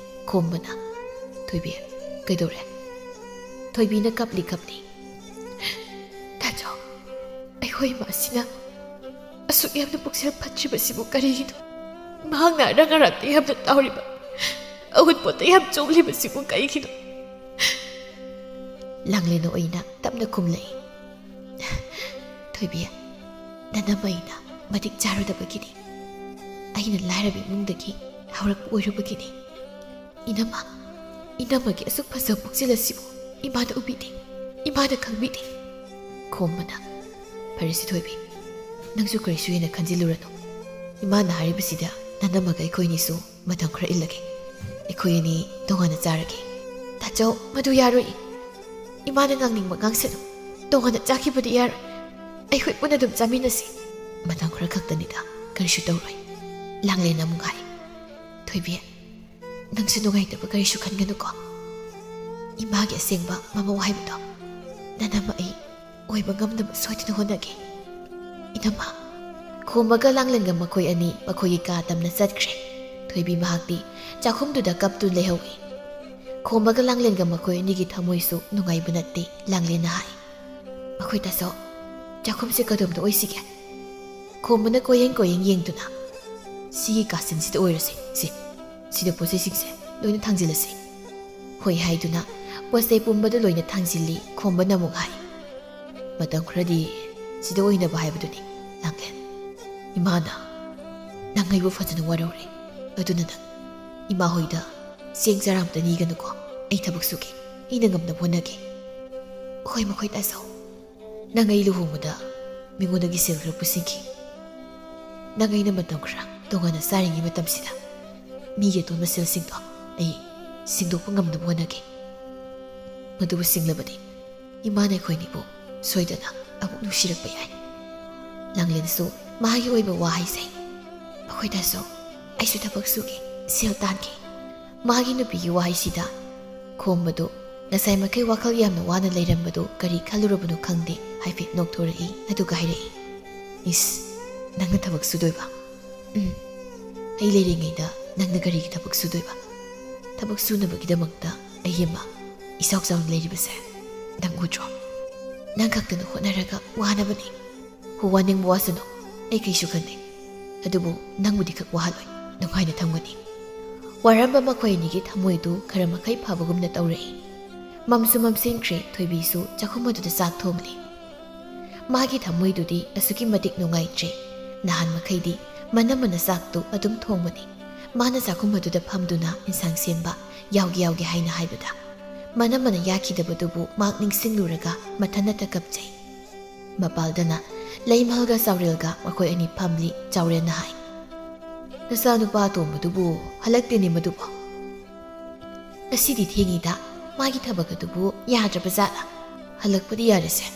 ꯈꯣꯝꯕꯅ, ꯊꯣꯏꯕꯤ, ꯀꯩꯗꯧꯔꯦ? ꯊꯣꯏꯕꯤꯅ ꯀꯞꯂꯤ.
ꯇꯥꯆꯧ, ꯑꯩꯈꯣꯏ ꯏꯃꯥꯁꯤꯅ ꯑꯁꯨꯛ ꯌꯥꯝꯅ ꯄꯨꯛꯆꯦꯜ ꯐꯠꯇ꯭ꯔꯤꯕꯁꯤꯕꯨ ꯀꯔꯤꯒꯤꯅꯣ? ꯃꯍꯥꯛꯅ ꯑꯔꯛ ꯑꯔꯛꯇ ꯌꯥꯝꯅ ꯇꯥꯎꯔꯤꯕ, ꯑꯎꯟꯄꯣꯠꯇ ꯌꯥꯝ ꯆꯣꯡꯂꯤꯕꯁꯤꯕꯨ ꯀꯔꯤꯒꯤꯅꯣ?
ꯂꯥꯡꯂꯦꯟ ꯑꯣꯏꯅ ꯇꯞꯅ ꯈꯨꯝꯂꯛꯏ. ꯊꯣꯏꯕꯤ, ꯅꯅꯝꯃ ꯑꯩꯅ ꯃꯇꯤꯛ ꯆꯥꯔꯨꯗꯕꯒꯤꯅꯤ. ꯑꯩꯅ ꯂꯥꯏꯔꯕ ꯏꯃꯨꯡꯗꯒꯤ ꯍꯧꯔꯛꯄ ꯑꯣꯏꯔꯨꯕꯒꯤꯅꯤ. ꯏꯅꯝꯃꯒꯤ ꯑꯁꯨꯛ ꯐꯖꯕ ꯄꯨꯛꯆꯦꯜ ꯑꯁꯤꯕꯨ ꯏꯃꯥꯅ ꯎꯕꯤꯗꯦ, ꯏꯃꯥꯅ ꯈꯪꯕꯤꯗꯦ. ꯈꯣꯝꯕꯅ, ꯐꯔꯦꯁꯤ ꯊꯣꯏꯕꯤ, ꯅꯪꯁꯨ ꯀꯔꯤꯁꯨ ꯍꯦꯟꯅ ꯈꯟꯖꯤꯜꯂꯨꯔꯅꯨ. ꯏꯃꯥꯅ ꯍꯥꯏꯔꯤꯕꯁꯤꯗ ꯅꯅꯝꯃꯒ ꯑꯩꯈꯣꯏꯅꯤꯁꯨ ꯃꯇꯝ ꯈꯔ ꯏꯜꯂꯒꯦ. ꯑꯩꯈꯣꯏ ꯑꯅꯤ ꯇꯣꯉꯥꯟꯅ ꯆꯥꯔꯒꯦ.
ꯇꯥꯆꯧ, ꯃꯗꯨ ꯌꯥꯔꯣꯏ. ꯏꯃꯥꯅ ꯉꯥꯡꯅꯤꯡꯕ ꯉꯥꯡꯁꯅꯨ. ꯇꯣꯉꯥꯟꯅ ꯆꯥꯈꯤꯕꯗꯤ ꯌꯥꯔꯣꯏ. ꯑꯩꯈꯣꯏ ꯄꯨꯟꯅ ꯑꯗꯨꯝ ꯆꯥꯃꯤꯟꯅꯁꯤ.
ꯃꯇꯝ ꯈꯔ ꯈꯛꯇꯅꯤꯗ, ꯀꯔꯤꯁꯨ ꯇꯧꯔꯣꯏ. ꯂꯥꯡꯂꯦꯟ ꯑꯃꯨꯛ ꯍꯥꯏ. ꯊꯣꯏꯕꯤ, ꯅꯪꯁꯨ ꯅꯨꯡꯉꯥꯏꯇꯕ ꯀꯔꯤꯁꯨ ꯈꯟꯒꯅꯨꯀꯣ. ꯏꯃꯥꯒꯤ ꯑꯁꯦꯡꯕ ꯃꯃꯧ ꯍꯥꯏꯕꯗꯣ ꯅꯅꯝꯃ ꯑꯩ ꯑꯣꯏꯕ ꯉꯝꯅꯕ ꯁꯣꯏꯗꯅ ꯍꯣꯠꯅꯒꯦ. ꯏꯅꯝꯃ. ꯈꯣꯝꯕꯒ ꯂꯥꯡꯂꯦꯟꯒ ꯃꯈꯣꯏ ꯑꯅꯤ ꯃꯈꯣꯏꯒꯤ ꯀꯥ ꯇꯝꯅ ꯆꯠꯈ꯭ꯔꯦ. ꯊꯣꯏꯕꯤ ꯃꯍꯥꯛꯇꯤ ꯆꯥꯛꯈꯨꯝꯗꯨꯗ ꯀꯞꯇꯨꯅ ꯂꯩꯍꯧꯏ. ꯈꯣꯝꯕꯒ ꯂꯥꯡꯂꯦꯟꯒ ꯃꯈꯣꯏ ꯑꯅꯤꯒꯤ ꯊꯃꯣꯏꯁꯨ ꯅꯨꯡꯉꯥꯏꯕ ꯅꯠꯇꯦ ꯂꯥꯡꯂꯦꯟꯅ ꯍꯥꯏ ꯃꯈꯣꯏ ꯇꯥꯆꯧ ꯆꯥꯛꯈꯨꯝꯁꯦ ꯀꯗꯣꯝꯗ ꯑꯣꯏꯁꯤꯒꯦ ꯈꯣꯝꯕꯅ ꯀꯣꯌꯦꯡ ꯌꯦꯡꯗꯨꯅ ꯁꯤꯒꯤ ꯀꯥꯆꯤꯟꯁꯤꯗ ꯑꯣꯏꯔꯁꯤ ꯁꯤꯗ ꯄꯣꯠꯆꯩꯁꯤꯡꯁꯦ ꯂꯣꯏꯅ ꯊꯥꯡꯖꯤꯜꯂꯁꯤ ꯍꯣꯏ ꯍꯥꯏꯗꯨꯅ ꯄꯣꯠꯆꯩ ꯄꯨꯝꯕꯗꯨ ꯂꯣꯏꯅ ꯊꯥꯡꯖꯤꯜꯂꯤ ꯈꯣꯝꯕꯅ ꯑꯃꯨꯛ ꯍꯥꯏ ꯃꯇꯝ ꯈꯔꯗꯤ ꯁꯤꯗ ꯑꯣꯏꯅꯕ ꯍꯥꯏꯕꯗꯨꯅꯤ ꯂꯥꯡꯂꯦꯟ ꯏꯃꯥꯅ ꯅꯪ ꯑꯩꯕꯨ ꯐꯖꯅ ꯋꯥꯔꯧꯔꯦ ꯑꯗꯨꯅ ꯅꯪ ꯏꯃꯥ ꯍꯣꯏꯗ ꯆꯦꯡ ꯆꯔꯥ ꯑꯃꯇ ꯅꯤꯒꯅꯨꯀꯣ ꯑꯩ ꯊꯕꯛ ꯁꯨꯒꯦ ꯑꯩꯅ ꯉꯝꯅꯕ ꯍꯣꯠꯅꯒꯦ ꯍꯣꯏ ꯃꯈꯣꯏ ꯇꯥꯆꯧ ꯅꯪ ꯑꯩ ꯂꯨꯍꯣꯡꯕꯗ ꯃꯤꯉꯣꯟꯗꯒꯤ ꯁꯦꯜ ꯈꯔ ꯄꯨꯁꯤꯟꯈꯤ ꯅꯪ ꯑꯩꯅ ꯃꯇꯝ ꯈꯔ ꯇꯣꯉꯥꯟꯅ ꯆꯥꯔꯤꯉꯩ ꯃꯇꯝꯁꯤꯗ ꯃꯤꯒꯤ ꯑꯇꯣꯟꯕ ꯁꯦꯜꯁꯤꯡꯗꯣ ꯑꯩ ꯁꯤꯡꯗꯣꯛꯄ ꯉꯝꯅꯕ ꯍꯣꯠꯅꯒꯦ ꯃꯗꯨꯕꯨ ꯁꯤꯡꯂꯕꯗꯤ ꯏꯃꯥꯅ ꯑꯩꯈꯣꯏꯅꯤꯕꯨ ꯁꯣꯏꯗꯅ ꯑꯃꯨꯛ ꯅꯨꯡꯁꯤꯔꯛꯄ ꯌꯥꯏ ꯂꯥꯡꯂꯦꯟꯁꯨ ꯃꯥꯒꯤ ꯑꯣꯏꯕ ꯋꯥ ꯍꯥꯏꯖꯩ ꯃꯈꯣꯏ ꯇꯥꯆꯧ ꯑꯩꯁꯨ ꯊꯕꯛ ꯁꯨꯒꯦ ꯁꯦꯜ ꯇꯥꯟꯒꯦ ꯃꯥꯒꯤ ꯅꯨꯄꯤꯒꯤ ꯋꯥꯍꯩꯁꯤꯗ ꯈꯣꯝꯕꯗꯨ ꯉꯁꯥꯏ ꯃꯈꯩ ꯋꯥꯈꯜ ꯌꯥꯝꯅ ꯋꯥꯅ ꯂꯩꯔꯝꯕꯗꯨ ꯀꯔꯤ ꯈꯜꯂꯨꯔꯕꯅꯣ ꯈꯪꯗꯦ ꯍꯥꯏꯐꯦꯠ ꯅꯣꯛꯊꯣꯔꯛꯏ ꯑꯗꯨꯒ ꯍꯥꯏꯔꯛꯏ ꯏꯁ ꯅꯪꯅ ꯊꯕꯛ ꯁꯨꯗꯣꯏꯕ ꯑꯩ ꯂꯩꯔꯤꯉꯩꯗ ꯅꯪꯅ ꯀꯔꯤꯒꯤ ꯊꯕꯛ ꯁꯨꯗꯣꯏꯕ ꯊꯕꯛ ꯁꯨꯅꯕꯒꯤꯗꯃꯛꯇ ꯑꯩ ꯑꯃ ꯏꯆꯥꯎ ꯆꯥꯎꯅ ꯂꯩꯔꯤꯕꯁꯦ ꯅꯪ ꯎꯗ꯭ꯔꯣ ꯅꯪ ꯈꯛꯇꯅ ꯍꯣꯠꯅꯔꯒ ꯋꯥꯅꯕꯅꯤ ꯋꯥꯅꯤꯡꯕ ꯋꯥꯁꯅꯨ ꯑꯩ ꯀꯩꯁꯨ ꯈꯟꯗꯦ ꯑꯗꯨꯕꯨ ꯅꯪꯕꯨꯗꯤ ꯈꯛ ꯋꯥꯍꯜꯂꯣꯏ ꯅꯨꯡꯉꯥꯏꯅ ꯊꯝꯒꯅꯤ ꯋꯥꯔꯝꯕ ꯃꯈꯣꯏ ꯑꯅꯤꯒꯤ ꯊꯃꯣꯏꯗꯨ ꯈꯔ ꯃꯈꯩ ꯐꯕꯒꯨꯝꯅ ꯇꯧꯔꯛꯏ ꯃꯝꯁꯨ ꯃꯝꯁꯤꯟꯈ꯭ꯔꯦ ꯊꯣꯏꯕꯤꯁꯨ ꯆꯥꯛꯈꯨꯝ ꯑꯗꯨꯗ ꯆꯥꯛ ꯊꯣꯡꯂꯤ ꯃꯥꯒꯤ ꯊꯃꯣꯏꯗꯨꯗꯤ ꯑꯁꯨꯛꯀꯤ ꯃꯇꯤꯛ ꯅꯨꯡꯉꯥꯏꯇ꯭ꯔꯦ ꯅꯍꯥꯟ ꯃꯈꯩꯗꯤ ꯃꯅꯝꯃꯅ ꯆꯥꯛꯇꯨ ꯑꯗꯨꯝ ꯊꯣꯡꯕꯅꯤ ꯃꯥꯅ ꯆꯥꯛꯈꯨꯝ ꯑꯗꯨꯗ ꯐꯝꯗꯨꯅ ꯏꯟꯁꯥꯡ ꯁꯦꯝꯕ ꯌꯥꯎꯒꯦ ꯍꯥꯏꯅ ꯍꯥꯏꯕꯗ ꯃꯅꯝꯃꯅ ꯌꯥꯈꯤꯗꯕꯗꯨꯕꯨ ꯃꯍꯥꯛ ꯅꯤꯡꯁꯤꯡꯂꯨꯔꯒ ꯃꯊꯟꯇ ꯀꯞꯆꯩ ꯃꯄꯥꯜꯗꯅ ꯂꯩꯃꯍꯜꯒ ꯆꯥꯎꯔꯦꯜꯒ ꯃꯈꯣꯏ ꯑꯅꯤ ꯐꯝꯂꯤ ꯆꯥꯎꯔꯦꯜꯅ ꯍꯥꯏ ꯅꯆꯥꯅꯨꯄꯥ ꯑꯇꯣꯝꯕꯗꯨꯕꯨ ꯍꯜꯂꯛꯇꯦꯅꯦ ꯃꯗꯨꯕꯨ ꯉꯁꯤꯗꯤ ꯊꯦꯡꯉꯤꯗ ꯃꯥꯒꯤ ꯊꯕꯛ ꯑꯗꯨꯕꯨ ꯌꯥꯗ꯭ꯔꯕ ꯖꯥꯠꯂ ꯍꯜꯂꯛꯄꯗꯤ ꯌꯥꯔꯁꯦ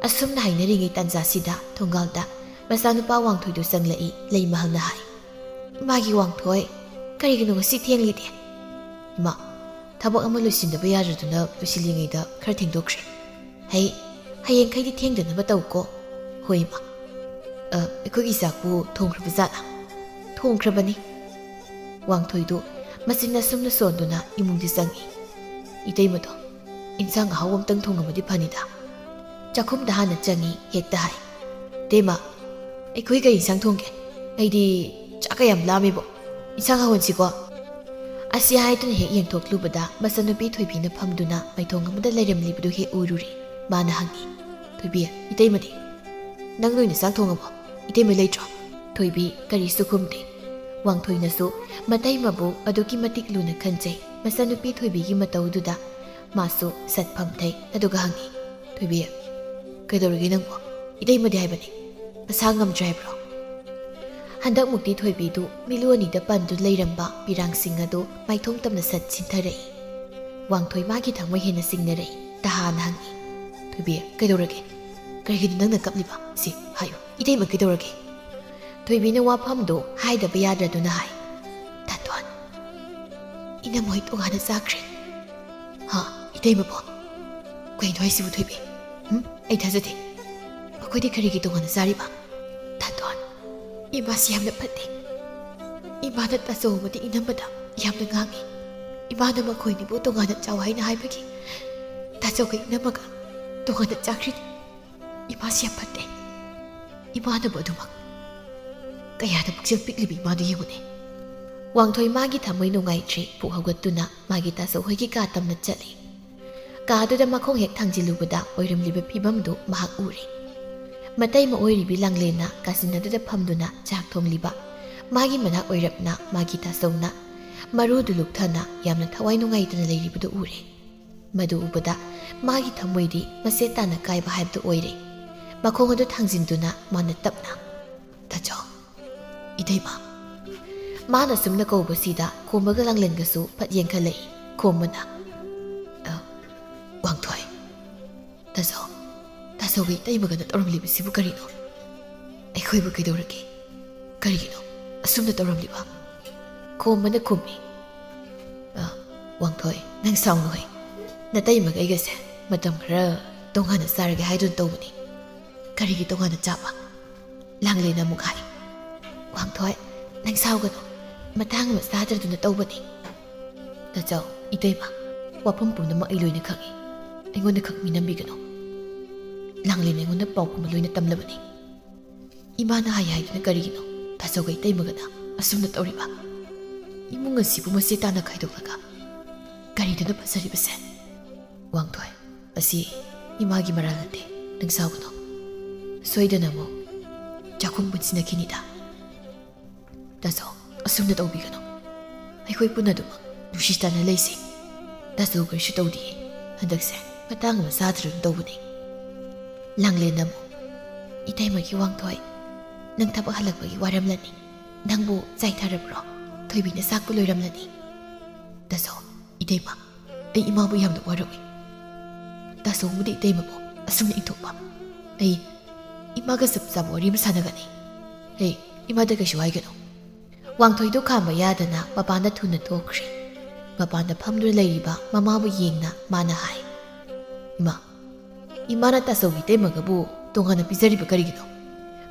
ꯑꯁꯨꯝꯅ ꯍꯥꯏꯅꯔꯤꯉꯩ ꯇꯥꯟꯖꯥꯁꯤꯗ ꯊꯣꯡꯒꯥꯜꯗ ꯃꯆꯥꯅꯨꯄꯥ ꯋꯥꯡꯊꯣꯏꯗꯨ ꯆꯪꯂꯛꯏ ꯂꯩꯃꯍꯜꯅ ꯍꯥꯏ ꯏꯃꯥꯒꯤ ꯋꯥꯡꯊꯣꯏ ꯀꯔꯤꯒꯤꯅꯣ ꯉꯁꯤ ꯊꯦꯡꯂꯤꯗꯤ ꯏꯃꯥ ꯊꯕꯛ ꯑꯃ ꯂꯣꯏꯁꯤꯟꯗꯕ ꯌꯥꯗ꯭ꯔꯗꯨꯅ ꯂꯣꯏꯁꯤꯜꯂꯤꯉꯩꯗ ꯈꯔ ꯊꯦꯡꯗꯣꯛꯈ꯭ꯔꯦ ꯍꯌꯦꯡꯈꯩꯗꯤ ꯊꯦꯡꯗꯅꯕ ꯇꯧꯀꯣ ꯍꯣꯏ ꯏꯃꯥ ꯑꯩꯈꯣꯏꯒꯤ ꯆꯥꯛꯄꯨ ꯊꯣꯡꯈ꯭ꯔꯕ ꯖꯥꯠꯂ ꯊꯣꯡꯈ꯭ꯔꯕꯅꯤ ꯋꯥꯡꯊꯣꯏꯗꯨ ꯃꯆꯤꯟ ꯑꯁꯨꯝꯅ ꯁꯣꯟꯗꯨꯅ ꯏꯃꯨꯡꯗ ꯆꯪꯏ ꯏꯇꯩꯃꯗꯣ ꯏꯟꯁꯥꯡ ꯑꯍꯥꯎ ꯑꯃꯇꯪ ꯊꯣꯡꯉꯝꯃꯗꯤ ꯐꯅꯤꯗ ꯆꯥꯛꯈꯨꯝꯗ ꯍꯥꯟꯅ ꯆꯪꯏ ꯍꯦꯛꯇ ꯍꯥꯏ ꯇꯦꯃ ꯑꯩꯈꯣꯏ ꯀꯔꯤ ꯏꯟꯁꯥꯡ ꯊꯣꯡꯒꯦ ꯑꯩꯗꯤ ꯆꯥꯛꯀ ꯌꯥꯝ ꯂꯥꯝꯃꯤꯕꯣ ꯏꯟꯁꯥꯡ ꯍꯥꯎꯍꯟꯁꯤꯀꯣ ꯑꯁꯤ ꯍꯥꯏꯗꯨꯅ ꯍꯦꯛ ꯌꯦꯡꯊꯣꯛꯂꯨꯕꯗ ꯃꯆꯟꯅꯨꯄꯤ ꯊꯣꯏꯕꯤꯅ ꯐꯝꯗꯨꯅ ꯃꯩꯊꯣꯡ ꯑꯃꯗ ꯂꯩꯔꯝꯂꯤꯕꯗꯨ ꯍꯦꯛ ꯎꯔꯨꯔꯤ ꯃꯥꯅ ꯍꯪꯉꯤ ꯊꯣꯏꯕꯤ ꯏꯇꯩꯃꯗꯤ ꯅꯪ ꯂꯣꯏꯅ ꯆꯥꯛ ꯊꯣꯡꯉꯕꯣ ꯏꯇꯩꯃ ꯂꯩꯇ꯭ꯔꯣ ꯊꯣꯏꯕꯤ ꯀꯔꯤꯁꯨ ꯈꯨꯝꯗꯦ ꯋꯥꯡꯊꯣꯏꯅꯁꯨ ꯃꯇꯩꯃꯕꯨ ꯑꯗꯨꯛꯀꯤ ꯃꯇꯤꯛ ꯂꯨꯅ ꯈꯟꯖꯩ ꯃꯆꯟꯅꯨꯄꯤ ꯊꯣꯏꯕꯤꯒꯤ ꯃꯇꯧꯗꯨꯗ ꯃꯥꯁꯨ ꯁꯠꯐꯝ ꯊꯩ ꯑꯗꯨꯒ ꯍꯪꯉꯤ ꯊꯣꯏꯕꯤ ꯀꯩꯗꯧꯔꯒꯦ ꯅꯪꯕꯣ ꯏꯇꯩꯃꯗꯤ ꯍꯥꯏꯕꯅꯤ ꯃꯁꯥ ꯉꯝꯗ꯭ꯔꯦ ꯍꯥꯏꯕ꯭ꯔꯣ ꯍꯟꯗꯛꯃꯨꯛꯇꯤ ꯊꯣꯏꯕꯤꯗꯨ ꯃꯤꯂꯨ ꯑꯅꯤꯗ ꯄꯟꯗꯨ ꯂꯩꯔꯝꯕ ꯄꯤꯔꯥꯡꯁꯤꯡ ꯑꯗꯨ ꯃꯥꯏꯊꯣꯡ ꯇꯝꯅ ꯁꯠ ꯁꯤꯟꯊꯔꯛꯏ ꯋꯥꯡꯊꯣꯏ ꯃꯥꯒꯤ ꯊꯃꯣꯏ ꯍꯦꯟꯅ ꯆꯤꯡꯅꯔꯛꯏ ꯇꯍꯥꯅ ꯍꯪꯉꯤ ꯊꯣꯏꯕꯤ ꯀꯩꯗꯧꯔꯒꯦ ꯀꯔꯤꯒꯤꯅꯣ ꯅꯪꯅ ꯀꯞꯂꯤꯕ ꯁꯤ ꯍꯥꯏꯌꯨ ꯏꯇꯩꯃ ꯀꯩꯗꯧꯔꯒꯦ ꯊꯣꯏꯕꯤꯅ ꯋꯥꯐꯝꯗꯨ ꯍꯥꯏꯗꯕ ꯌꯥꯗ꯭ꯔꯗꯨꯅ ꯍꯥꯏ ꯇꯥꯇꯣꯟ ꯏꯅꯝꯃꯣꯏ ꯇꯣꯉꯥꯟꯅ ꯆꯥꯈ꯭ꯔꯦ ꯏꯇꯩꯃꯕꯣ ꯀꯩꯅꯣ ꯍꯥꯏꯁꯤꯕꯨ ꯊꯣꯏꯕꯤ ꯑꯩ ꯊꯥꯖꯗꯦ ꯃꯈꯣꯏꯗꯤ ꯀꯔꯤꯒꯤ ꯇꯣꯉꯥꯟꯅ ꯆꯥꯔꯤꯕ ꯇꯥꯇꯣꯟ ꯏꯃꯥꯁꯤ ꯌꯥꯝꯅ ꯐꯠꯇꯦ ꯏꯃꯥꯅ ꯇꯥꯆꯧꯕꯗꯤ ꯏꯅꯝꯃꯗ ꯌꯥꯝꯅ ꯉꯥꯡꯉꯤ ꯏꯃꯥꯅ ꯃꯈꯣꯏꯅꯤꯕꯨ ꯇꯣꯉꯥꯟꯅ ꯆꯥꯎ ꯍꯥꯏꯅ ꯍꯥꯏꯕꯒꯤ ꯇꯥꯆꯧꯒ ꯏꯅꯝꯃꯒ ꯇꯣꯉꯥꯟꯅ ꯆꯥꯈ꯭ꯔꯤꯅꯤ ꯏꯃꯥꯁꯤ ꯌꯥꯝ ꯐꯠꯇꯦ ꯏꯃꯥꯅꯕꯨ ꯑꯗꯨꯃꯛ ꯀꯌꯥꯗ ꯄꯨꯛꯆꯦꯜ ꯄꯤꯛꯂꯤꯕ ꯏꯃꯥꯗꯨ ꯌꯦꯡꯉꯨꯅꯦ ꯋꯥꯡꯊꯣꯏ ꯃꯥꯒꯤ ꯊꯃꯣꯏ ꯅꯨꯡꯉꯥꯏꯇ꯭ꯔꯤ ꯄꯨꯛ ꯍꯧꯒꯠꯇꯨꯅ ꯃꯥꯒꯤ ꯇꯥꯆꯧ ꯍꯣꯏꯒꯤ ꯀꯥ ꯇꯝꯅ ꯆꯠꯂꯤ ꯀꯥꯗꯨꯗ ꯃꯈꯣꯡ ꯍꯦꯛ ꯊꯥꯡꯖꯤꯜꯂꯨꯕꯗ ꯑꯣꯏꯔꯝꯂꯤꯕ ꯐꯤꯕꯝꯗꯨ ꯃꯍꯥꯛ ꯎꯔꯤ ꯃꯇꯩꯃ ꯑꯣꯏꯔꯤꯕꯤ ꯂꯥꯡꯂꯦꯟꯅ ꯀꯥꯆꯤꯟ ꯑꯗꯨꯗ ꯐꯝꯗꯨꯅ ꯆꯥꯛ ꯊꯣꯡꯂꯤꯕ ꯃꯥꯒꯤ ꯃꯅꯥꯛ ꯑꯣꯏꯔꯞꯅ ꯃꯥꯒꯤ ꯇꯥꯆꯧꯅ ꯃꯔꯨꯗꯨ ꯂꯨꯛꯊꯅ ꯌꯥꯝꯅ ꯊꯋꯥꯏ ꯅꯨꯡꯉꯥꯏꯇꯅ ꯂꯩꯔꯤꯕꯗꯨ ꯎꯔꯦ ꯃꯗꯨ ꯎꯕꯗ ꯃꯥꯒꯤ ꯊꯃꯣꯏꯗꯤ ꯃꯆꯦꯠ ꯇꯥꯅ ꯀꯥꯏꯕ ꯍꯥꯏꯕꯗꯨ ꯑꯣꯏꯔꯦ ꯃꯈꯣꯡ ꯑꯗꯨ ꯊꯥꯡꯖꯤꯟꯗꯨꯅ ꯃꯥꯅ ꯇꯞꯅ ꯇꯥꯆꯧ ꯏꯇꯩꯃ ꯃꯥꯅ ꯁꯨꯝꯅ ꯀꯧꯕꯁꯤꯗ ꯈꯣꯝꯕꯒ ꯂꯥꯡꯂꯦꯟꯒꯁꯨ ꯐꯠ ꯌꯦꯡꯈꯠꯂꯛꯏ ꯈꯣꯝꯕꯅ ꯋꯥꯡꯊꯣꯏ ꯇꯥꯆꯧꯒ ꯏꯇꯩꯃꯒꯅ ꯇꯧꯔꯝꯂꯤꯕꯁꯤꯕꯨ ꯀꯔꯤꯅꯣ ꯑꯩꯈꯣꯏꯕꯨ ꯀꯩꯗꯧꯔꯒꯦ ꯀꯔꯤꯒꯤꯅꯣ ꯑꯁꯨꯝꯅ ꯇꯧꯔꯝꯂꯤꯕ ꯈꯣꯝꯕꯅ ꯈꯨꯝꯃꯤ ꯋꯥꯡꯊꯣꯏ ꯅꯪ ꯁꯥꯎꯅꯨꯍꯦ ꯅꯇꯩꯃꯒ ꯑꯩꯒꯁꯦ ꯃꯇꯝ ꯈꯔ ꯇꯣꯉꯥꯟꯅ ꯆꯥꯔꯒꯦ ꯍꯥꯏꯗꯨꯅ ꯇꯧꯕꯅꯤ ꯀꯔꯤꯒꯤ ꯇꯣꯉꯥꯟꯅ ꯆꯥꯕ ꯂꯥꯡꯂꯦꯟꯅ ꯑꯃꯨꯛ ꯍꯥꯏ ꯋꯥꯡꯊꯣꯏ ꯅꯪ ꯁꯥꯎꯒꯅꯨ ꯃꯇꯥꯡ ꯑꯃ ꯆꯥꯗ꯭ꯔꯗꯨꯅ ꯇꯧꯕꯅꯤ ꯇꯥꯆꯧ ꯏꯇꯩꯃ ꯋꯥꯐꯝ ꯄꯨꯝꯅꯃꯛ ꯑꯩ ꯂꯣꯏꯅ ꯈꯪꯏ ꯑꯩꯉꯣꯟꯗ ꯈꯛ ꯃꯤꯅꯝꯕꯤꯒꯅꯨ ꯂꯥꯡꯂꯦꯟ ꯑꯩꯉꯣꯟꯗ ꯄꯥꯎ ꯄꯨꯝꯕ ꯂꯣꯏꯅ ꯇꯝꯂꯕꯅꯤ ꯏꯃꯥꯅ ꯍꯥꯏꯗꯨꯅ ꯀꯔꯤꯒꯤꯅꯣ ꯇꯥꯆꯧꯒ ꯏꯇꯩꯃꯒꯅ ꯑꯁꯨꯝꯅ ꯇꯧꯔꯤꯕ ꯏꯃꯨꯡ ꯑꯁꯤꯕꯨ ꯃꯆꯦ ꯇꯥꯅ ꯈꯥꯏꯗꯣꯛꯂꯒ ꯀꯔꯤꯗꯨꯅ ꯐꯖꯔꯤꯕꯁꯦ ꯋꯥꯡꯊꯣꯏ ꯑꯁꯤ ꯏꯃꯥꯒꯤ ꯃꯔꯥꯜ ꯅꯠꯇꯦ ꯅꯪ ꯁꯥꯎꯒꯅꯨ ꯁꯣꯏꯗꯅ ꯑꯃꯨꯛ ꯆꯥꯛꯈꯨꯝ ꯄꯨꯟꯁꯤꯟꯅꯈꯤꯅꯤꯗ ꯇꯥꯆꯧ ꯑꯁꯨꯝꯅ ꯇꯧꯕꯤꯒꯅꯨ ꯑꯩꯈꯣꯏ ꯄꯨꯟꯅ ꯑꯗꯨꯃꯛ ꯅꯨꯡꯁꯤ ꯆꯥꯟꯅ ꯂꯩꯁꯤ ꯇꯥꯆꯧ ꯀꯔꯤꯁꯨ ꯇꯧꯗꯤꯌꯦ ꯍꯟꯗꯛꯁꯦ ꯃꯇꯥꯡ ꯑꯃ ꯆꯥꯗ꯭ꯔꯅ ꯇꯧꯕꯅꯤ ꯂꯥꯡꯂꯦꯟ ꯑꯃꯨꯛ ꯏꯇꯩꯃꯒꯤ ꯋꯥꯡꯊꯣꯏ ꯅꯪ ꯊꯕꯛ ꯍꯜꯂꯛꯄꯒꯤ ꯋꯥꯔꯝꯂꯅꯤ ꯅꯪꯕꯨ ꯆꯥꯏꯊꯔꯕ꯭ꯔꯣ ꯊꯣꯏꯕꯤꯅ ꯆꯥꯛꯄ ꯂꯣꯏꯔꯝꯂꯅꯤ ꯇꯥꯆꯧ ꯏꯇꯩꯃ ꯑꯩ ꯏꯃꯥꯕꯨ ꯌꯥꯝꯅ ꯋꯥꯔꯛꯏ ꯇꯥꯆꯧꯕꯨꯗꯤ ꯏꯇꯩꯃꯕꯨ ꯑꯁꯨꯝꯅ ꯏꯟꯊꯣꯛꯄ ꯑꯩ ꯏꯃꯥꯒ ꯆꯞ ꯆꯥꯕ ꯋꯥꯔꯤ ꯑꯃ ꯁꯥꯟꯅꯒꯅꯤ ꯍꯦ ꯏꯃꯥꯗ ꯀꯩꯁꯨ ꯍꯥꯏꯒꯅꯨ ꯋꯥꯡꯊꯣꯏꯗꯣ ꯈꯥꯝꯕ ꯌꯥꯗꯅ ꯃꯄꯥꯟꯗ ꯊꯨꯅ ꯊꯣꯛꯈ꯭ꯔꯦ ꯃꯄꯥꯟꯗ ꯐꯝꯗꯨꯅ ꯂꯩꯔꯤꯕ ꯃꯃꯥꯕꯨ ꯌꯦꯡꯅ ꯃꯥꯅ ꯍꯥꯏ ꯏꯃꯥꯅ ꯇꯥꯆꯧꯒꯤ ꯏꯇꯩꯃꯒꯕꯨ ꯇꯣꯉꯥꯟꯅ ꯄꯤꯖꯔꯤꯕ ꯀꯔꯤꯒꯤꯅꯣ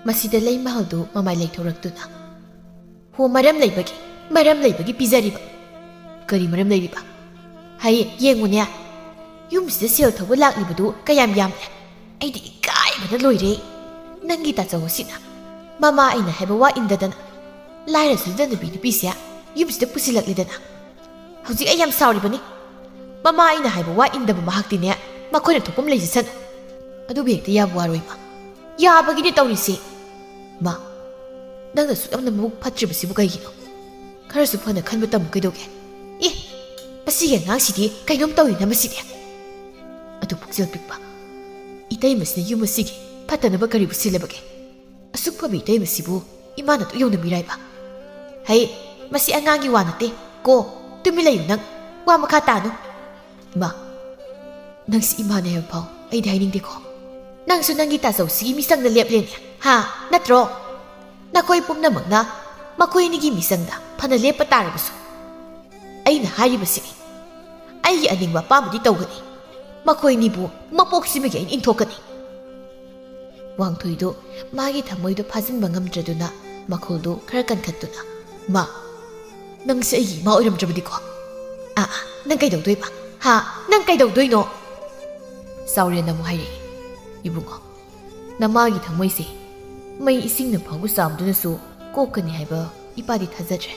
ꯃꯁꯤꯗ ꯂꯩꯃꯍꯜꯗꯨ ꯃꯃꯥꯏ ꯂꯩꯊꯣꯔꯛꯇꯨꯅ ꯍꯣ ꯃꯔꯝ ꯂꯩꯕꯒꯤ ꯄꯤꯖꯔꯤꯕ ꯀꯔꯤ ꯃꯔꯝ ꯂꯩꯔꯤꯕ ꯍꯥꯏꯌꯦ ꯌꯦꯡꯉꯨꯅꯦ ꯌꯨꯝꯁꯤꯗ ꯁꯦꯜ ꯊꯧꯕ ꯂꯥꯛꯂꯤꯕꯗꯨ ꯀꯌꯥꯝ ꯌꯥꯝꯂꯦ ꯑꯩꯗꯤ ꯏꯀꯥꯏꯕꯅ ꯂꯣꯏꯔꯦ ꯅꯪꯒꯤ ꯇꯥꯆꯧ ꯑꯁꯤꯅ ꯃꯃꯥ ꯑꯩꯅ ꯍꯥꯏꯕ ꯋꯥ ꯏꯟꯗꯗꯅ ꯂꯥꯏꯔꯁꯨꯗ ꯅꯨꯄꯤꯁꯦ ꯌꯨꯝꯁꯤꯗ ꯄꯨꯁꯤꯜꯂꯛꯂꯤꯗꯅ ꯍꯧꯖꯤꯛ ꯑꯩ ꯌꯥꯝ ꯁꯥꯎꯔꯤꯕꯅꯤ ꯃꯃꯥ ꯑꯩꯅ ꯍꯥꯏꯕ ꯋꯥ ꯏꯟꯗꯕ ꯃꯍꯥꯛꯇꯤꯅꯦ ꯃꯈꯣꯏꯅ ꯊꯣꯛꯄꯝ ꯂꯩꯖꯁꯅꯨ ꯑꯗꯨꯕꯨ ꯍꯦꯛꯇ ꯌꯥꯕ ꯋꯥꯔꯣꯏ ꯃꯥ ꯌꯥꯕꯒꯤꯅꯦ ꯇꯧꯔꯤꯁꯤ ꯃꯥ ꯅꯪꯅ ꯁꯨꯛ ꯌꯥꯝꯅ ꯃꯕꯨꯛ ꯐꯠꯇ꯭ꯔꯤꯕꯁꯤꯕꯨ ꯀꯩꯒꯤꯅꯣ ꯈꯔꯁꯨ ꯐꯅ ꯈꯟꯕ ꯇꯝꯃꯨ ꯀꯩꯗꯧꯒꯦ ꯃꯁꯤꯒꯤ ꯑꯉꯥꯡꯁꯤꯗꯤ ꯀꯩꯅꯣꯝ ꯇꯧꯔꯤꯅ ꯃꯁꯤꯗꯤ ꯑꯗꯨ ꯄꯨꯛꯆꯦꯜ ꯄꯤꯛꯄ ꯏꯇꯩꯃꯁꯤꯅ ꯌꯨꯝ ꯑꯁꯤꯒꯤ ꯐꯠꯇꯅꯕ ꯀꯔꯤꯕꯨ ꯁꯤꯜꯂꯕꯒꯦ ꯑꯁꯨꯛ ꯐꯕ ꯏꯇꯩꯃꯁꯤꯕꯨ ꯏꯃꯥꯅ ꯇꯨ ꯌꯧꯅ ꯃꯤꯔꯥꯏꯕ ꯍꯩ ꯃꯁꯤ ꯑꯉꯥꯡꯒꯤ ꯋꯥ ꯅꯠꯇꯦ ꯀꯣ ꯇꯨꯃꯤꯟ ꯂꯩꯌꯨ ꯅꯪ ꯋꯥ ꯃꯈꯥ ꯇꯥꯅꯨ ꯏꯃꯥ ꯅꯪꯁꯤ ꯏꯃꯥꯅꯦ ꯍꯥꯏꯕ ꯐꯥꯎ ꯑꯩꯗꯤ ꯍꯥꯏꯅꯤꯡꯗꯦꯀꯣ ꯅꯪꯁꯨ ꯅꯪꯒꯤ ꯇꯥꯆꯧꯁꯤꯒꯤ ꯃꯤꯆꯪꯗ ꯂꯦꯞꯂꯦꯅꯦ ꯍꯥ ꯅꯠꯇ꯭ꯔꯣ ꯅꯈꯣꯏ ꯄꯨꯝꯅꯃꯛꯅ ꯃꯈꯣꯏ ꯑꯅꯤꯒꯤ ꯃꯤꯆꯪꯗ ꯐꯅ ꯂꯦꯞꯄ ꯇꯥꯔꯕꯁꯨ ꯑꯩꯅ ꯍꯥꯏꯔꯤꯕꯁꯤꯅꯤ ꯑꯩꯒꯤ ꯑꯅꯤꯡꯕ ꯑꯄꯥꯝꯕꯗꯤ ꯇꯧꯒꯅꯤ ꯃꯈꯣꯏ ꯑꯅꯤꯕꯨ ꯃꯄꯣꯛꯁꯤꯃꯒꯤ ꯑꯩꯅ ꯏꯟꯊꯣꯛꯀꯅꯤ ꯋꯥꯡꯊꯣꯏꯗꯣ ꯃꯥꯒꯤ ꯊꯃꯣꯏꯗꯣ ꯐꯥꯖꯤꯟꯕ ꯉꯝꯗ꯭ꯔꯗꯨꯅ ꯃꯈꯣꯜꯗꯣ ꯈꯔ ꯀꯟꯈꯠꯇꯨꯅ ꯃꯥ ꯅꯪꯁꯦ ꯑꯩꯒꯤ ꯏꯃꯥ ꯑꯣꯏꯔꯝꯗ꯭ꯔꯕꯗꯤꯀꯣ ꯅꯪ ꯀꯩꯗꯧꯗꯣꯏꯕ ꯍꯥ ꯅꯪ ꯀꯩꯗꯧꯗꯣꯏꯅꯣ ꯆꯥꯎꯔꯦꯟ ꯑꯃꯨꯛ ꯍꯥꯏꯔꯛꯏ ꯏꯕꯨꯡꯉꯣ ꯅꯃꯥꯒꯤ ꯊꯃꯣꯏꯁꯦ ꯃꯩ ꯏꯁꯤꯡꯅ ꯐꯥꯎꯕ ꯆꯥꯝꯗꯨꯅꯁꯨ ꯀꯣꯛꯀꯅꯤ ꯍꯥꯏꯕ ꯏꯄꯥꯗꯤ ꯊꯥꯖꯗ꯭ꯔꯦ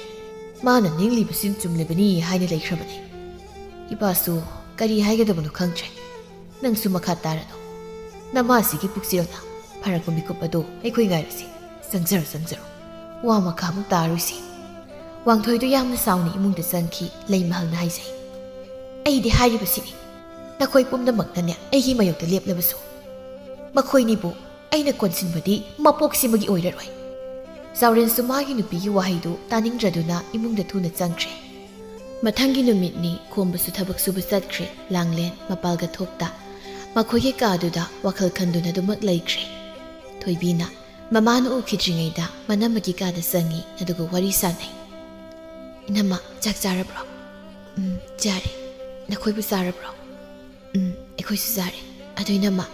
ꯃꯥꯅ ꯅꯤꯡꯂꯤꯕꯁꯤ ꯆꯨꯝꯂꯤꯕꯅꯤ ꯍꯥꯏꯅ ꯂꯩꯈ꯭ꯔꯕꯅꯤ ꯏꯄꯥꯁꯨ ꯀꯔꯤ ꯍꯥꯏꯒꯗꯕꯅꯣ ꯈꯪꯗ꯭ꯔꯦ ꯅꯪꯁꯨ ꯃꯈꯥ ꯇꯥꯔꯅꯨ ꯅꯃꯥꯁꯤꯒꯤ ꯄꯨꯛꯆꯦꯜꯅ ꯐꯔꯛꯄ ꯃꯤꯀꯨꯞ ꯑꯗꯣ ꯑꯩꯈꯣꯏ ꯉꯥꯏꯔꯁꯤ ꯆꯪꯖꯔꯣ ꯋꯥ ꯃꯈꯥꯃꯨꯛ ꯇꯥꯔꯣꯏꯁꯤ ꯋꯥꯡꯊꯣꯏꯗꯣ ꯌꯥꯝꯅ ꯁꯥꯎꯅ ꯏꯃꯨꯡꯗ ꯆꯪꯈꯤ ꯂꯩꯃꯍꯜꯅ ꯍꯥꯏꯖꯩ ꯑꯩꯗꯤ ꯍꯥꯏꯔꯤꯕꯁꯤꯅꯤ ꯅꯈꯣꯏ ꯄꯨꯝꯅꯃꯛꯅꯅꯦ ꯑꯩꯒꯤ ꯃꯥꯌꯣꯛꯇ ꯂꯦꯞꯂꯕꯁꯨ ꯃꯈꯣꯏꯅꯤꯕꯨ ꯑꯩꯅ ꯀꯣꯟꯁꯤꯟꯕꯗꯤ ꯃꯄꯣꯛꯁꯤꯃꯒꯤ ꯑꯣꯏꯔꯔꯣꯏ ꯆꯥꯎꯔꯦꯟꯁꯨ ꯃꯥꯒꯤ ꯅꯨꯄꯤꯒꯤ ꯋꯥꯍꯩꯗꯨ ꯇꯥꯅꯤꯡꯗ꯭ꯔꯗꯨꯅ ꯏꯃꯨꯡꯗ ꯊꯨꯅ ꯆꯪꯈ꯭ꯔꯦ ꯃꯊꯪꯒꯤ ꯅꯨꯃꯤꯠꯅꯤ ꯈꯣꯝꯕꯁꯨ ꯊꯕꯛ ꯁꯨꯕ ꯆꯠꯈ꯭ꯔꯦ ꯂꯥꯡꯂꯦꯟ ꯃꯄꯥꯜꯒ ꯊꯣꯛꯇ ꯃꯈꯣꯏꯒꯤ ꯀꯥꯗꯨꯗ ꯋꯥꯈꯜ ꯈꯟꯗꯨꯅ ꯑꯗꯨꯃꯛ ꯂꯩꯈ꯭ꯔꯦ ꯊꯣꯏꯕꯤꯅ ꯃꯃꯥꯅ ꯎꯈꯤꯗ꯭ꯔꯤꯉꯩꯗ ꯃꯅꯝꯃꯒꯤ ꯀꯥꯗ ꯆꯪꯉꯤ ꯑꯗꯨꯒ ꯋꯥꯔꯤ ꯁꯥꯟꯅꯩ ꯏꯅꯝꯃ ꯆꯥꯛ ꯆꯥꯔꯕ꯭ꯔꯣ ꯆꯥꯔꯦ ꯅꯈꯣꯏꯕꯨ ꯆꯥꯔꯕ꯭ꯔꯣ ꯑꯩꯈꯣꯏꯁꯨ ꯆꯥꯔꯦ ꯑꯗꯨ ꯏꯅꯝꯃ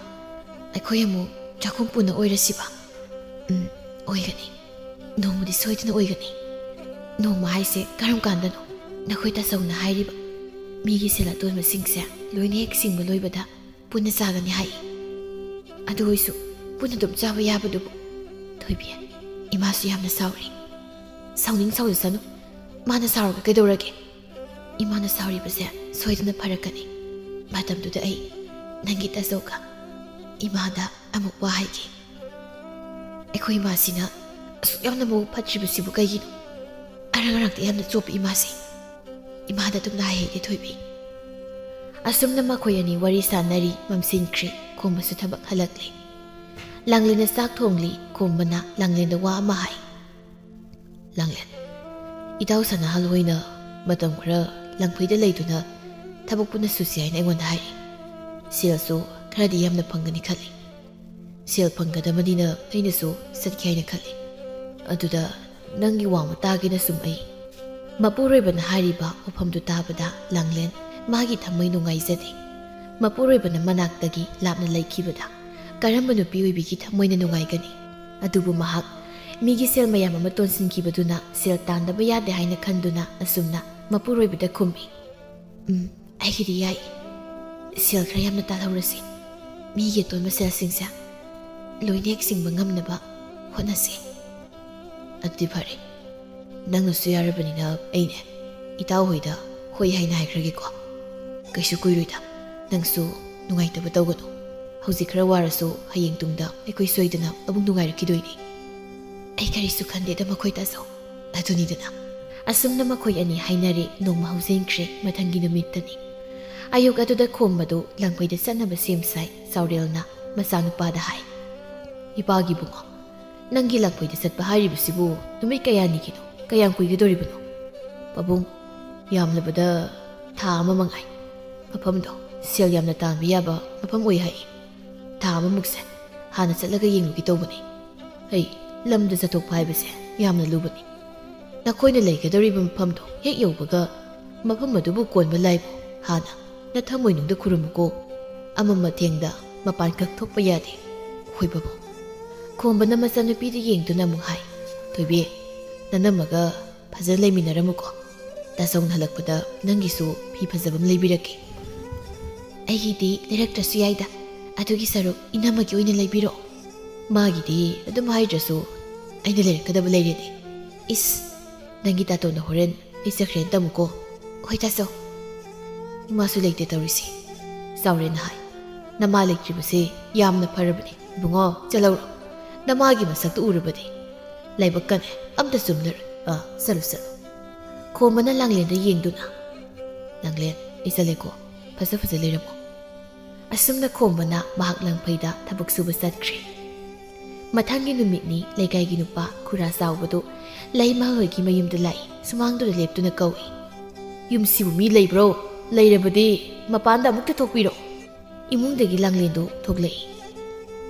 ꯑꯩꯈꯣꯏ ꯑꯃꯨꯛ ꯆꯥꯛꯈꯨꯝ ꯄꯨꯟꯅ ꯑꯣꯏꯔꯁꯤꯕ ꯑꯣꯏꯒꯅꯤ ꯅꯣꯡꯃꯗꯤ ꯁꯣꯏꯗꯅ ꯑꯣꯏꯒꯅꯤ ꯅꯣꯡꯃ ꯍꯥꯏꯁꯦ ꯀꯔꯝ ꯀꯥꯟꯗꯅꯣ ꯅꯈꯣꯏ ꯇꯥꯆꯧꯅ ꯍꯥꯏꯔꯤꯕ ꯃꯤꯒꯤ ꯁꯦꯜ ꯑꯇꯣꯟꯕꯁꯤꯡꯁꯦ ꯂꯣꯏꯅ ꯍꯦꯛ ꯁꯤꯡꯕ ꯂꯣꯏꯕꯗ ꯄꯨꯟꯅ ꯆꯥꯒꯅꯤ ꯍꯥꯏ ꯑꯗꯨ ꯑꯣꯏꯁꯨ ꯄꯨꯟꯅ ꯑꯗꯨꯝ ꯆꯥꯕ ꯌꯥꯕꯗꯨꯕꯨ ꯊꯣꯏꯕꯤ ꯏꯃꯥꯁꯨ ꯌꯥꯝꯅ ꯁꯥꯎꯔꯤ ꯁꯥꯎꯖꯁꯅꯨ ꯃꯥꯅ ꯁꯥꯎꯔꯒ ꯀꯩꯗꯧꯔꯒꯦ ꯏꯃꯥꯅ ꯁꯥꯎꯔꯤꯕꯁꯦ ꯁꯣꯏꯗꯅ ꯐꯔꯛꯀꯅꯤ ꯃꯇꯝꯗꯨꯗ ꯑꯩ ꯅꯪꯒꯤ ꯇꯥꯆꯧꯒ ꯏꯃꯥꯗ ꯑꯃꯨꯛ ꯋꯥ ꯍꯥꯏꯒꯦ ꯑꯩꯈꯣꯏ ꯏꯃꯥꯁꯤꯅ ꯑꯁꯨꯛ ꯌꯥꯝꯅ ꯃꯕꯨꯛ ꯐꯠꯇ꯭ꯔꯤꯕꯁꯤꯕꯨ ꯀꯩꯒꯤꯅꯣ ꯑꯔꯥꯡ ꯌꯥꯝꯅ ꯆꯣꯞꯄꯤ ꯏꯃꯥꯁꯤ ꯏꯃꯥꯗ ꯑꯗꯨꯝ ꯍꯥꯏꯍꯩꯗꯦ ꯊꯣꯏꯕꯤ ꯑꯁꯨꯝꯅ ꯃꯈꯣꯏ ꯑꯅꯤ ꯋꯥꯔꯤ ꯁꯥꯟꯅꯔꯤ ꯃꯝꯁꯤꯟꯈ꯭ꯔꯦ ꯈꯣꯝꯕꯁꯨ ꯊꯕꯛ ꯍꯜꯂꯛꯂꯤ ꯂꯥꯡꯂꯦꯟꯅ ꯆꯥꯛ ꯊꯣꯡꯂꯤ ꯈꯣꯝꯕꯅ ꯂꯥꯡꯂꯦꯟꯗ ꯋꯥ ꯑꯃ ꯍꯥꯏ ꯂꯥꯡꯂꯦꯟ ꯏꯇꯥꯎ ꯁꯅꯥꯍꯜ ꯍꯣꯏꯅ ꯃꯇꯝ ꯈꯔ ꯂꯪꯐꯩꯗ ꯂꯩꯗꯨꯅ ꯊꯕꯛ ꯄꯨꯟꯅ ꯁꯨꯁꯤ ꯍꯥꯏꯅ ꯑꯩꯉꯣꯟꯗ ꯍꯥꯏꯔꯤ ꯁꯦꯜꯁꯨ ꯈꯔꯗꯤ ꯌꯥꯝꯅ ꯐꯪꯒꯅꯤ ꯈꯜꯂꯤ ꯁꯦꯜ ꯐꯪꯒꯗꯕꯅꯤꯅ ꯑꯩꯅꯁꯨ ꯆꯠꯀꯦ ꯍꯥꯏꯅ ꯈꯜꯂꯤ ꯑꯗꯨꯗ ꯅꯪꯒꯤ ꯋꯥꯡꯃ ꯇꯥꯒꯦꯅ ꯁꯨꯝ ꯑꯩ ꯃꯄꯨꯔꯣꯏꯕꯅ ꯍꯥꯏꯔꯤꯕ ꯋꯥꯐꯝꯗꯨ ꯇꯥꯕꯗ ꯂꯥꯡꯂꯦꯟ ꯃꯥꯒꯤ ꯊꯃꯣꯏ ꯅꯨꯡꯉꯥꯏꯖꯗꯦ ꯃꯄꯨꯔꯣꯏꯕꯅ ꯃꯅꯥꯛꯇꯒꯤ ꯂꯥꯞꯅ ꯂꯩꯈꯤꯕꯗ ꯀꯔꯝꯕ ꯅꯨꯄꯤ ꯑꯣꯏꯕꯤꯒꯤ ꯊꯃꯣꯏꯅ ꯅꯨꯡꯉꯥꯏꯒꯅꯤ ꯑꯗꯨꯕꯨ ꯃꯍꯥꯛ ꯃꯤꯒꯤ ꯁꯦꯜ ꯃꯌꯥꯝ ꯑꯃ ꯇꯣꯟꯁꯤꯟꯈꯤꯕꯗꯨꯅ ꯁꯦꯜ ꯇꯥꯟꯗꯕ ꯌꯥꯗꯦ ꯍꯥꯏꯅ ꯈꯟꯗꯨꯅ ꯑꯁꯨꯝꯅ ꯃꯄꯨꯔꯣꯏꯕꯗ ꯈꯨꯝꯃꯤ ꯑꯩꯒꯤꯗꯤ ꯌꯥꯏ ꯁꯦꯜ ꯈꯔ ꯌꯥꯝꯅ ꯇꯥꯜꯍꯧꯔꯁꯤ ꯃꯤꯒꯤ ꯑꯇꯣꯟꯕ ꯁꯦꯜꯁꯤꯡꯁꯦ ꯂꯣꯏꯅ ꯍꯦꯛ ꯁꯤꯡꯕ ꯉꯝꯅꯕ ꯍꯣꯠꯅꯁꯤ ꯑꯗꯨꯗꯤ ꯐꯔꯦ ꯅꯪꯅꯁꯨ ꯌꯥꯔꯕꯅꯤꯅ ꯑꯩꯅꯦ ꯏꯇꯥꯎ ꯍꯣꯏꯗ ꯍꯣꯏ ꯍꯥꯏꯅ ꯍꯥꯏꯈ꯭ꯔꯒꯦꯀꯣ ꯀꯩꯁꯨ ꯀꯨꯏꯔꯣꯏꯗ ꯅꯪꯁꯨ ꯅꯨꯡꯉꯥꯏꯇꯕ ꯇꯧꯒꯅꯨ ꯍꯧꯖꯤꯛ ꯈꯔ ꯋꯥꯔꯁꯨ ꯍꯌꯦꯡ ꯇꯨꯡꯗ ꯑꯩꯈꯣꯏ ꯁꯣꯏꯗꯅ ꯑꯃꯨꯛ ꯅꯨꯡꯉꯥꯏꯔꯛꯈꯤꯗꯣꯏꯅꯤ ꯑꯩ ꯀꯔꯤꯁꯨ ꯈꯟꯗꯦꯗ ꯃꯈꯣꯏ ꯇꯥꯖꯧ ꯑꯗꯨꯅꯤꯗꯅ ꯑꯁꯨꯝꯅ ꯃꯈꯣꯏ ꯑꯅꯤ ꯍꯥꯏꯅꯔꯦ ꯅꯣꯡꯃ ꯍꯧꯖꯤꯟꯈ꯭ꯔꯦ ꯃꯊꯪꯒꯤ ꯅꯨꯃꯤꯠꯇꯅꯤ ꯑꯌꯨꯛ ꯑꯗꯨꯗ ꯈꯣꯝꯕꯗꯨ ꯂꯪꯐꯩꯗ ꯆꯠꯅꯕ ꯁꯦꯝ ꯁꯥꯏ ꯆꯥꯎꯔꯦꯜꯅ ꯃꯆꯥꯅꯨꯄꯥꯗ ꯍꯥꯏ ꯏꯄꯥꯒꯤ ꯕꯨꯡꯉꯣ ꯅꯪꯒꯤ ꯂꯪꯐꯩꯗ ꯆꯠꯄ ꯍꯥꯏꯔꯤꯕꯁꯤꯕꯨ ꯅꯨꯃꯤꯠ ꯀꯌꯥꯅꯤꯒꯤꯅꯣ ꯀꯌꯥꯝ ꯀꯨꯏꯒꯗꯧꯔꯤꯕꯅꯣ ꯄꯥꯕꯨꯡ ꯌꯥꯝꯂꯕꯗ ꯊꯥ ꯑꯃ ꯃꯉꯥꯏ ꯃꯐꯝꯗꯣ ꯁꯦꯜ ꯌꯥꯝꯅ ꯇꯥꯟꯕ ꯌꯥꯕ ꯃꯐꯝ ꯑꯣꯏ ꯍꯥꯏ ꯊꯥ ꯑꯃꯃꯨꯛꯁꯦ ꯍꯥꯟꯅ ꯆꯠꯂꯒ ꯌꯦꯡꯂꯨꯒꯦ ꯇꯧꯕꯅꯤ ꯑꯩ ꯂꯝꯗ ꯆꯠꯊꯣꯛꯄ ꯍꯥꯏꯕꯁꯦ ꯌꯥꯝꯅ ꯂꯨꯕꯅꯤ ꯅꯈꯣꯏꯅ ꯂꯩꯒꯗꯧꯔꯤꯕ ꯃꯐꯝꯗꯣ ꯍꯦꯛ ꯌꯧꯕꯒ ꯃꯐꯝ ꯑꯗꯨꯕꯨ ꯀꯣꯟꯕ ꯂꯥꯏꯕꯨ ꯍꯥꯟꯅ ꯅꯊꯃꯣꯏꯅꯨꯡꯗ ꯈꯨꯔꯨꯝꯃꯨꯀꯣ ꯑꯃꯝꯕ ꯊꯦꯡꯗ ꯃꯄꯥꯟ ꯀꯛꯊꯣꯛꯄ ꯌꯥꯗꯦ ꯍꯣꯏ ꯕꯕꯨ ꯈꯣꯝꯕꯅ ꯃꯆꯥꯅꯨꯄꯤꯗ ꯌꯦꯡꯗꯨꯅ ꯑꯃꯨꯛ ꯍꯥꯏ ꯊꯣꯏꯕꯤ ꯅꯅꯝꯃꯒ ꯐꯖꯅ ꯂꯩꯃꯤꯟꯅꯔꯝꯃꯨꯀꯣ ꯇꯥꯆꯧꯅ ꯍꯜꯂꯛꯄꯗ ꯅꯪꯒꯤꯁꯨ ꯐꯤ ꯐꯖꯕ ꯑꯃ ꯂꯩꯕꯤꯔꯛꯀꯦ ꯑꯩꯒꯤꯗꯤ ꯂꯩꯔꯛꯇ꯭ꯔꯁꯨ ꯌꯥꯏꯗ ꯑꯗꯨꯒꯤ ꯁꯔꯨꯛ ꯏꯅꯝꯃꯒꯤ ꯑꯣꯏꯅ ꯂꯩꯕꯤꯔꯛꯑꯣ ꯃꯥꯒꯤꯗꯤ ꯑꯗꯨꯝ ꯍꯥꯏꯗ꯭ꯔꯁꯨ ꯑꯩꯅ ꯂꯩꯔꯛꯀꯗꯕ ꯂꯩꯔꯦꯅꯦ ꯏꯁ ꯅꯪꯒꯤ ꯇꯥꯇꯣꯟꯅ ꯍꯣꯔꯦꯟ ꯑꯩ ꯆꯠꯈ꯭ꯔꯦꯅ ꯇꯝꯃꯨꯀꯣ ꯍꯣꯏ ꯇꯥꯆꯧ ꯏꯃꯥꯁꯨ ꯂꯩꯇꯦ ꯇꯧꯔꯤꯁꯤ ꯆꯥꯎꯔꯦꯟꯅ ꯍꯥꯏ ꯅꯃꯥ ꯂꯩꯇ꯭ꯔꯤꯕꯁꯦ ꯌꯥꯝꯅ ꯐꯔꯕꯅꯤ ꯏꯕꯨꯡꯉꯣ ꯆꯠꯍꯧꯔꯣ ꯅꯃꯥꯒꯤ ꯃꯁꯛꯇꯨ ꯎꯔꯕꯗꯤ ꯂꯥꯏꯕꯛ ꯀꯟꯅꯦ ꯑꯝꯇ ꯆꯨꯝꯅꯔꯣꯏ ꯆꯠꯂꯨ ꯆꯠꯂꯨ ꯈꯣꯝꯕꯅ ꯂꯥꯡꯂꯦꯟꯗ ꯌꯦꯡꯗꯨꯅ ꯂꯥꯡꯂꯦꯟ ꯑꯩ ꯆꯠꯂꯦꯀꯣ ꯐꯖ ꯂꯩꯔꯝꯃꯣ ꯑꯁꯨꯝꯅ ꯈꯣꯝꯕꯅ ꯃꯍꯥꯛ ꯂꯪꯐꯩꯗ ꯊꯕꯛ ꯁꯨꯕ ꯆꯠꯈ꯭ꯔꯦ ꯃꯊꯪꯒꯤ ꯅꯨꯃꯤꯠꯅꯤ ꯂꯩꯀꯥꯏꯒꯤ ꯅꯨꯄꯥ ꯈꯨꯔꯥ ꯆꯥꯎꯕꯗꯨ ꯂꯩꯃꯍꯜ ꯍꯣꯏꯒꯤ ꯃꯌꯨꯝꯗ ꯂꯥꯛꯏ ꯁꯨꯃꯥꯡꯗꯨꯗ ꯂꯦꯞꯇꯨꯅ ꯀꯧꯏ ꯌꯨꯝꯁꯤꯕꯨ ꯃꯤ ꯂꯩꯕ꯭ꯔꯣ ꯂꯩꯔꯕꯗꯤ ꯃꯄꯥꯟꯗ ꯑꯃꯨꯛꯇ ꯊꯣꯛꯄꯤꯔꯛꯑꯣ ꯏꯃꯨꯡꯗꯒꯤ ꯂꯥꯡꯂꯦꯟꯗꯨ ꯊꯣꯛꯂꯛꯏ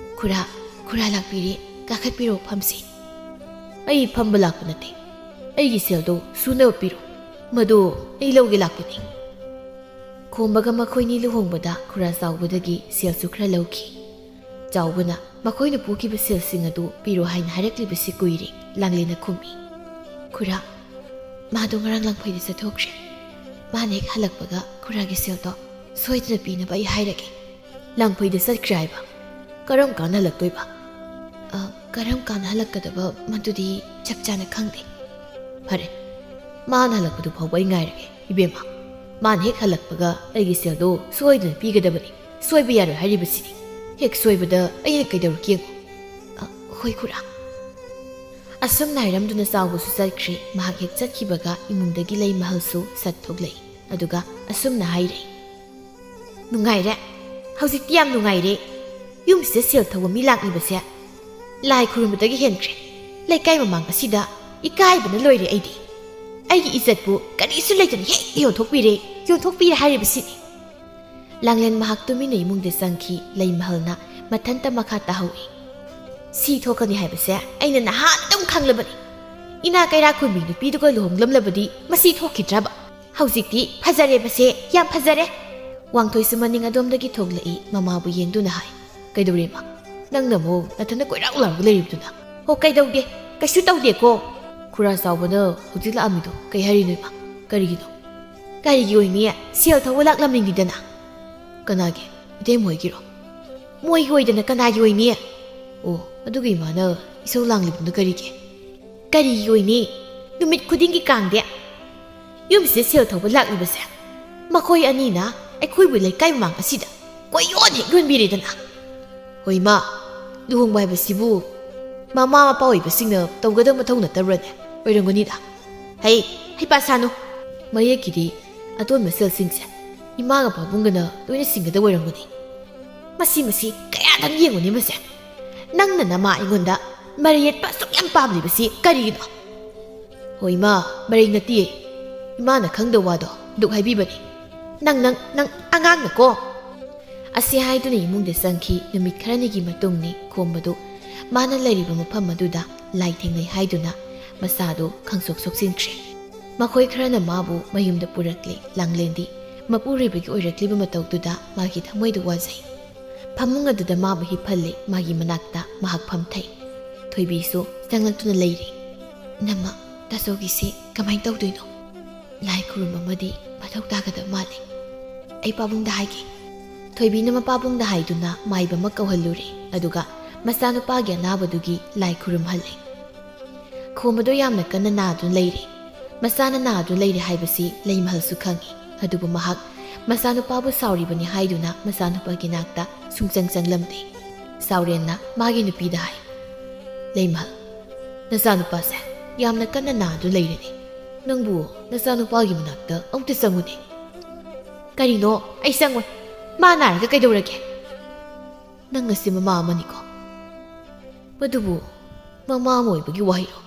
ꯈꯨꯔꯥ ꯂꯥꯛꯄꯤꯔꯦ ꯀꯥꯈꯠꯄꯤꯔꯣ ꯐꯝꯁꯤ ꯑꯩ ꯐꯝꯕ ꯂꯥꯛꯄ ꯅꯠꯇꯦ ꯑꯩꯒꯤ ꯁꯦꯜꯗꯣ ꯁꯨꯅꯕ ꯄꯤꯔꯣ ꯃꯗꯨ ꯑꯩ ꯂꯧꯒꯦ ꯂꯥꯛꯄꯅꯤ ꯈꯣꯝꯕꯒ ꯃꯈꯣꯏꯅꯤ ꯂꯨꯍꯣꯡꯕꯗ ꯈꯨꯔꯥ ꯆꯥꯎꯕꯗꯒꯤ ꯁꯦꯜꯁꯨ ꯈꯔ ꯂꯧꯈꯤ ꯆꯥꯎꯕꯅ ꯃꯈꯣꯏꯅ ꯄꯨꯈꯤꯕ ꯁꯦꯜꯁꯤꯡ ꯑꯗꯨ ꯄꯤꯔꯣ ꯍꯥꯏꯅ ꯍꯥꯏꯔꯛꯂꯤꯕꯁꯤ ꯀꯨꯏꯔꯦ ꯂꯥꯡꯂꯦꯟꯅ ꯈꯨꯝꯃꯤ ꯈꯨꯔꯥ ꯃꯥꯗꯣ ꯉꯔꯥꯡ ꯂꯪꯐꯩꯗ ꯆꯠꯊꯣꯛꯈ꯭ꯔꯦ ꯃꯥꯅ ꯍꯦꯛ ꯍꯜꯂꯛꯄꯒ ꯈꯨꯔꯥꯒꯤ ꯁꯦꯜꯗꯣ ꯁꯣꯏꯗꯅ ꯄꯤꯅꯕ ꯑꯩ ꯍꯥꯏꯔꯒꯦ ꯂꯪꯐꯩꯗ ꯆꯠꯈ꯭ꯔꯦ ꯍꯥꯏꯕ ꯀꯔꯝ ꯀꯥꯟꯅ ꯍꯜꯂꯛꯇꯣꯏꯕ ꯀꯔꯝ ꯀꯥꯟꯅ ꯍꯜꯂꯛꯀꯗꯕ ꯃꯗꯨꯗꯤ ꯆꯞ ꯆꯥꯅ ꯈꯪꯗꯦ ꯐꯔꯦ ꯃꯥꯅ ꯍꯜꯂꯛꯄꯗꯨ ꯐꯥꯎꯕ ꯑꯩ ꯉꯥꯏꯔꯒꯦ ꯏꯕꯦꯝꯃ ꯃꯥꯅ ꯍꯦꯛ ꯍꯜꯂꯛꯄꯒ ꯑꯩꯒꯤ ꯁꯦꯜꯗꯣ ꯁꯣꯏꯗꯅ ꯄꯤꯒꯗꯕꯅꯤ ꯁꯣꯏꯕ ꯌꯥꯔꯣꯏ ꯍꯥꯏꯔꯤꯕꯁꯤꯅꯤ ꯍꯦꯛ ꯁꯣꯏꯕꯗ ꯑꯩꯅ ꯀꯩꯗꯧꯔꯛꯀꯦ ꯍꯣꯏ ꯈꯨꯔꯥ ꯑꯁꯨꯝꯅ ꯍꯥꯏꯔꯝꯗꯨꯅ ꯆꯥꯎꯕꯁꯨ ꯆꯠꯈ꯭ꯔꯦ ꯃꯍꯥꯛ ꯍꯦꯛ ꯆꯠꯈꯤꯕꯒ ꯏꯃꯨꯡꯗꯒꯤ ꯂꯩꯃꯍꯜꯁꯨ ꯁꯠ ꯊꯣꯛꯂꯛꯏ ꯑꯗꯨꯒ ꯑꯁꯨꯝꯅ ꯍꯥꯏꯔꯛꯏ ꯅꯨꯡꯉꯥꯏꯔꯦ ꯍꯧꯖꯤꯛꯇꯤ ꯌꯥꯝ ꯅꯨꯡꯉꯥꯏꯔꯦ ꯌꯨꯝꯁꯤꯗ ꯁꯦꯜ ꯊꯧꯕ ꯃꯤ ꯂꯥꯛꯂꯤꯕꯁꯦ ꯂꯥꯏ ꯈꯨꯔꯨꯝꯕꯗꯒꯤ ꯍꯦꯟꯈ꯭ꯔꯦ ꯂꯩꯀꯥꯏ ꯃꯃꯥꯡ ꯑꯁꯤꯗ ꯏꯀꯥꯏꯕꯅ ꯂꯣꯏꯔꯦ ꯑꯩꯒꯤ ꯏꯖꯠꯄꯨ ꯀꯔꯤꯁꯨ ꯂꯩꯇꯅ ꯍꯦꯛ ꯌꯣꯟꯊꯣꯛꯄꯤꯔꯦ ꯍꯥꯏꯔꯤꯕꯁꯤꯅꯤ ꯂꯥꯡꯂꯦꯟ ꯃꯍꯥꯛ ꯇꯨꯃꯤꯟꯅ ꯏꯃꯨꯡꯗ ꯆꯪꯈꯤ ꯂꯩꯃꯍꯜꯅ ꯃꯊꯟꯇ ꯃꯈꯥ ꯇꯥꯍꯧꯏ ꯁꯤ ꯊꯣꯛꯀꯅꯤ ꯍꯥꯏꯕꯁꯦ ꯑꯩꯅ ꯅꯍꯥꯟ ꯑꯗꯨꯝ ꯈꯪꯂꯕꯅꯤ ꯏꯅꯥ ꯀꯩꯔꯥꯛ ꯈꯨꯟꯕꯤ ꯅꯨꯄꯤꯗꯨꯒ ꯂꯨꯍꯣꯡꯂꯝꯂꯕꯗꯤ ꯃꯁꯤ ꯊꯣꯛꯈꯤꯗ꯭ꯔꯕ ꯍꯧꯖꯤꯛꯇꯤ ꯐꯖꯔꯦꯕꯁꯦ ꯌꯥꯝ ꯐꯖꯔꯦ ꯋꯥꯡꯊꯣꯏꯁꯨ ꯃꯅꯤꯡ ꯑꯗꯣꯝꯗꯒꯤ ꯊꯣꯛꯂꯛꯏ ꯃꯃꯥꯕꯨ ꯌꯦꯡꯗꯨꯅ ꯍꯥꯏ ꯀꯩꯗꯧꯔꯦꯃ ꯅꯪꯅ ꯑꯃꯨꯛ ꯅꯊꯟꯗ ꯀꯣꯏꯔꯥꯎ ꯂꯥꯎꯔꯒ ꯂꯩꯔꯤꯕꯗꯨꯅ ꯍꯣ ꯀꯩꯗꯧꯗꯦ ꯀꯩꯁꯨ ꯇꯧꯗꯦꯀꯣ ꯈꯨꯔꯥ ꯆꯥꯎꯕꯅ ꯍꯧꯖꯤꯛ ꯂꯥꯛꯑꯝꯃꯤꯗꯣ ꯀꯩ ꯍꯥꯏꯔꯤꯅꯣ ꯏꯃꯥ ꯀꯔꯤꯒꯤꯅꯣ ꯀꯔꯤꯒꯤ ꯑꯣꯏꯅꯤ ꯁꯦꯜ ꯊꯧꯕ ꯂꯥꯛꯂꯝꯃꯤꯅꯤꯗꯅ ꯀꯅꯥꯒꯤ ꯏꯇꯩ ꯃꯣꯏꯒꯤꯔꯣ ꯃꯣꯏꯒꯤ ꯑꯣꯏꯗꯅ ꯀꯅꯥꯒꯤ ꯑꯣꯏꯅꯤ ꯑꯣ ꯑꯗꯨꯒ ꯏꯃꯥꯅ ꯏꯁꯧ ꯂꯥꯡꯂꯤꯕꯗꯨꯅ ꯀꯔꯤꯒꯤ ꯑꯣꯏꯅꯤ ꯅꯨꯃꯤꯠ ꯈꯨꯗꯤꯡꯒꯤ ꯀꯥꯡꯗꯦ ꯌꯨꯝꯁꯤꯗ ꯁꯦꯜ ꯊꯧꯕ ꯂꯥꯛꯂꯤꯕꯁꯦ ꯃꯈꯣꯏ ꯑꯅꯤꯅ ꯑꯩꯈꯣꯏꯕꯨ ꯂꯩꯀꯥꯏ ꯃꯃꯥꯡ ꯑꯁꯤꯗ ꯀꯣꯏꯌꯣꯟ ꯍꯦꯛ ꯌꯣꯟꯕꯤꯔꯦꯗꯅ ꯍꯣꯏ ꯏꯃꯥ ꯂꯨꯍꯣꯡꯕ ꯍꯥꯏꯕꯁꯤꯕꯨ ꯃꯃꯥ ꯃꯄꯥ ꯑꯣꯏꯕꯁꯤꯡꯅ ꯇꯧꯒꯗꯕ ꯃꯊꯧ ꯅꯠꯇꯕ꯭ꯔꯅꯦ ꯑꯣꯏꯔꯝꯒꯅꯤꯗ ꯍꯩꯄꯥ ꯁꯥꯅꯨ ꯃꯌꯦꯛꯀꯤꯗꯤ ꯑꯇꯣꯟꯕ ꯁꯦꯜꯁꯤꯡꯁꯦ ꯏꯃꯥꯒ ꯄꯥꯕꯨꯡꯒꯅ ꯂꯣꯏꯅ ꯁꯤꯡꯒꯗꯕ ꯑꯣꯏꯔꯝꯒꯅꯤ ꯃꯁꯤ ꯀꯌꯥꯗꯪ ꯌꯦꯡꯉꯨꯅꯤ ꯃꯁꯦ ꯅꯪꯅ ꯅꯃꯥ ꯑꯩꯉꯣꯟꯗ ꯃꯔꯩ ꯌꯦꯠꯄ ꯑꯁꯨꯛ ꯌꯥꯝ ꯄꯥꯝꯂꯤꯕꯁꯤ ꯀꯔꯤꯒꯤꯅꯣ ꯍꯣꯏ ꯏꯃꯥ ꯃꯔꯩ ꯅꯠꯇꯤꯌꯦ ꯏꯃꯥꯅ ꯈꯪꯗꯕ ꯋꯥꯗꯣ ꯗꯨꯛ ꯍꯥꯏꯕꯤꯕꯅꯤ ꯅꯪ ꯑꯉꯥꯡꯅꯀꯣ ꯑꯁꯤ ꯍꯥꯏꯗꯨꯅ ꯏꯃꯨꯡꯗ ꯆꯪꯈꯤ ꯅꯨꯃꯤꯠ ꯈꯔꯅꯤꯒꯤ ꯃꯇꯨꯡꯅꯤ ꯈꯣꯝꯕꯗꯨ ꯃꯥꯅ ꯂꯩꯔꯤꯕ ꯃꯐꯝ ꯑꯗꯨꯗ ꯂꯥꯏ ꯊꯦꯡꯅꯩ ꯍꯥꯏꯗꯨꯅ ꯃꯁꯥꯗꯨ ꯈꯪꯁꯣꯛ ꯁꯣꯛꯆꯤꯟꯈ꯭ꯔꯦ ꯃꯈꯣꯏ ꯈꯔꯅ ꯃꯥꯕꯨ ꯃꯌꯨꯝꯗ ꯄꯨꯔꯛꯂꯤ ꯂꯥꯡꯂꯦꯟꯗꯤ ꯃꯄꯨꯔꯣꯏꯕꯒꯤ ꯑꯣꯏꯔꯛꯂꯤꯕ ꯃꯇꯧꯗꯨꯗ ꯃꯥꯒꯤ ꯊꯃꯣꯏꯗ ꯋꯥꯖꯩ ꯐꯃꯨꯡ ꯑꯗꯨꯗ ꯃꯥꯕꯨ ꯍꯤꯞꯍꯜꯂꯤ ꯃꯥꯒꯤ ꯃꯅꯥꯛꯇ ꯃꯍꯥꯛ ꯐꯝꯊꯩ ꯊꯣꯏꯕꯤꯁꯨ ꯆꯪꯂꯛꯇꯨꯅ ꯂꯩꯔꯤ ꯅꯝꯃ ꯇꯥꯆꯧꯒꯤꯁꯤ ꯀꯃꯥꯏꯅ ꯇꯧꯗꯣꯏꯅꯣ ꯂꯥꯏ ꯈꯨꯔꯨꯝꯕ ꯑꯃꯗꯤ ꯃꯊꯧ ꯇꯥꯒꯗꯕ ꯃꯥꯜꯂꯤ ꯑꯩ ꯄꯥꯕꯨꯡꯗ ꯍꯥꯏꯒꯦ ꯊꯣꯏꯕꯤꯅ ꯃꯄꯥꯕꯨꯡꯗ ꯍꯥꯏꯗꯨꯅ ꯃꯥꯏꯕ ꯑꯃ ꯀꯧꯍꯜꯂꯨꯔꯦ ꯑꯗꯨꯒ ꯃꯆꯥꯅꯨꯄꯥꯒꯤ ꯑꯅꯥꯕꯗꯨꯒꯤ ꯂꯥꯏ ꯈꯨꯔꯨꯝꯍꯜꯂꯦ ꯈꯣꯝꯕꯗꯣ ꯌꯥꯝꯅ ꯀꯟꯅ ꯅꯥꯗꯨꯅ ꯂꯩꯔꯦ ꯃꯆꯥꯅ ꯅꯥꯗꯨꯅ ꯂꯩꯔꯦ ꯍꯥꯏꯕꯁꯤ ꯂꯩꯃꯍꯜꯁꯨ ꯈꯪꯉꯤ ꯑꯗꯨꯕꯨ ꯃꯍꯥꯛ ꯃꯆꯥꯅꯨꯄꯥꯕꯨ ꯁꯥꯎꯔꯤꯕꯅꯤ ꯍꯥꯏꯗꯨꯅ ꯃꯆꯥꯅꯨꯄꯥꯒꯤ ꯅꯥꯛꯇ ꯁꯨꯡꯆꯪ ꯆꯪꯂꯝꯗꯦ ꯁꯥꯎꯔꯦꯟꯅ ꯃꯥꯒꯤ ꯅꯨꯄꯤꯗ ꯍꯥꯏ ꯂꯩꯃꯍꯜ ꯅꯆꯥꯅꯨꯄꯥꯁꯦ ꯌꯥꯝꯅ ꯀꯟꯅ ꯅꯥꯗꯨꯅ ꯂꯩꯔꯦꯅꯦ ꯅꯪꯕꯨ ꯅꯆꯥꯅꯨꯄꯥꯒꯤ ꯃꯅꯥꯛꯇ ꯑꯃꯨꯛꯇ ꯆꯪꯉꯨꯅꯦ ꯀꯔꯤꯅꯣ ꯑꯩ ꯆꯪꯉꯣꯏ ꯃꯥ ꯅꯥꯔꯒ ꯀꯩꯗꯧꯔꯒꯦ ꯅꯪ ꯉꯁꯤ ꯃꯃꯥ ꯑꯃꯅꯤꯀꯣ ꯃꯗꯨꯕꯨ ꯃꯃꯥ ꯑꯃ ꯑꯣꯏꯕꯒꯤ ꯋꯥꯍꯩꯔꯣ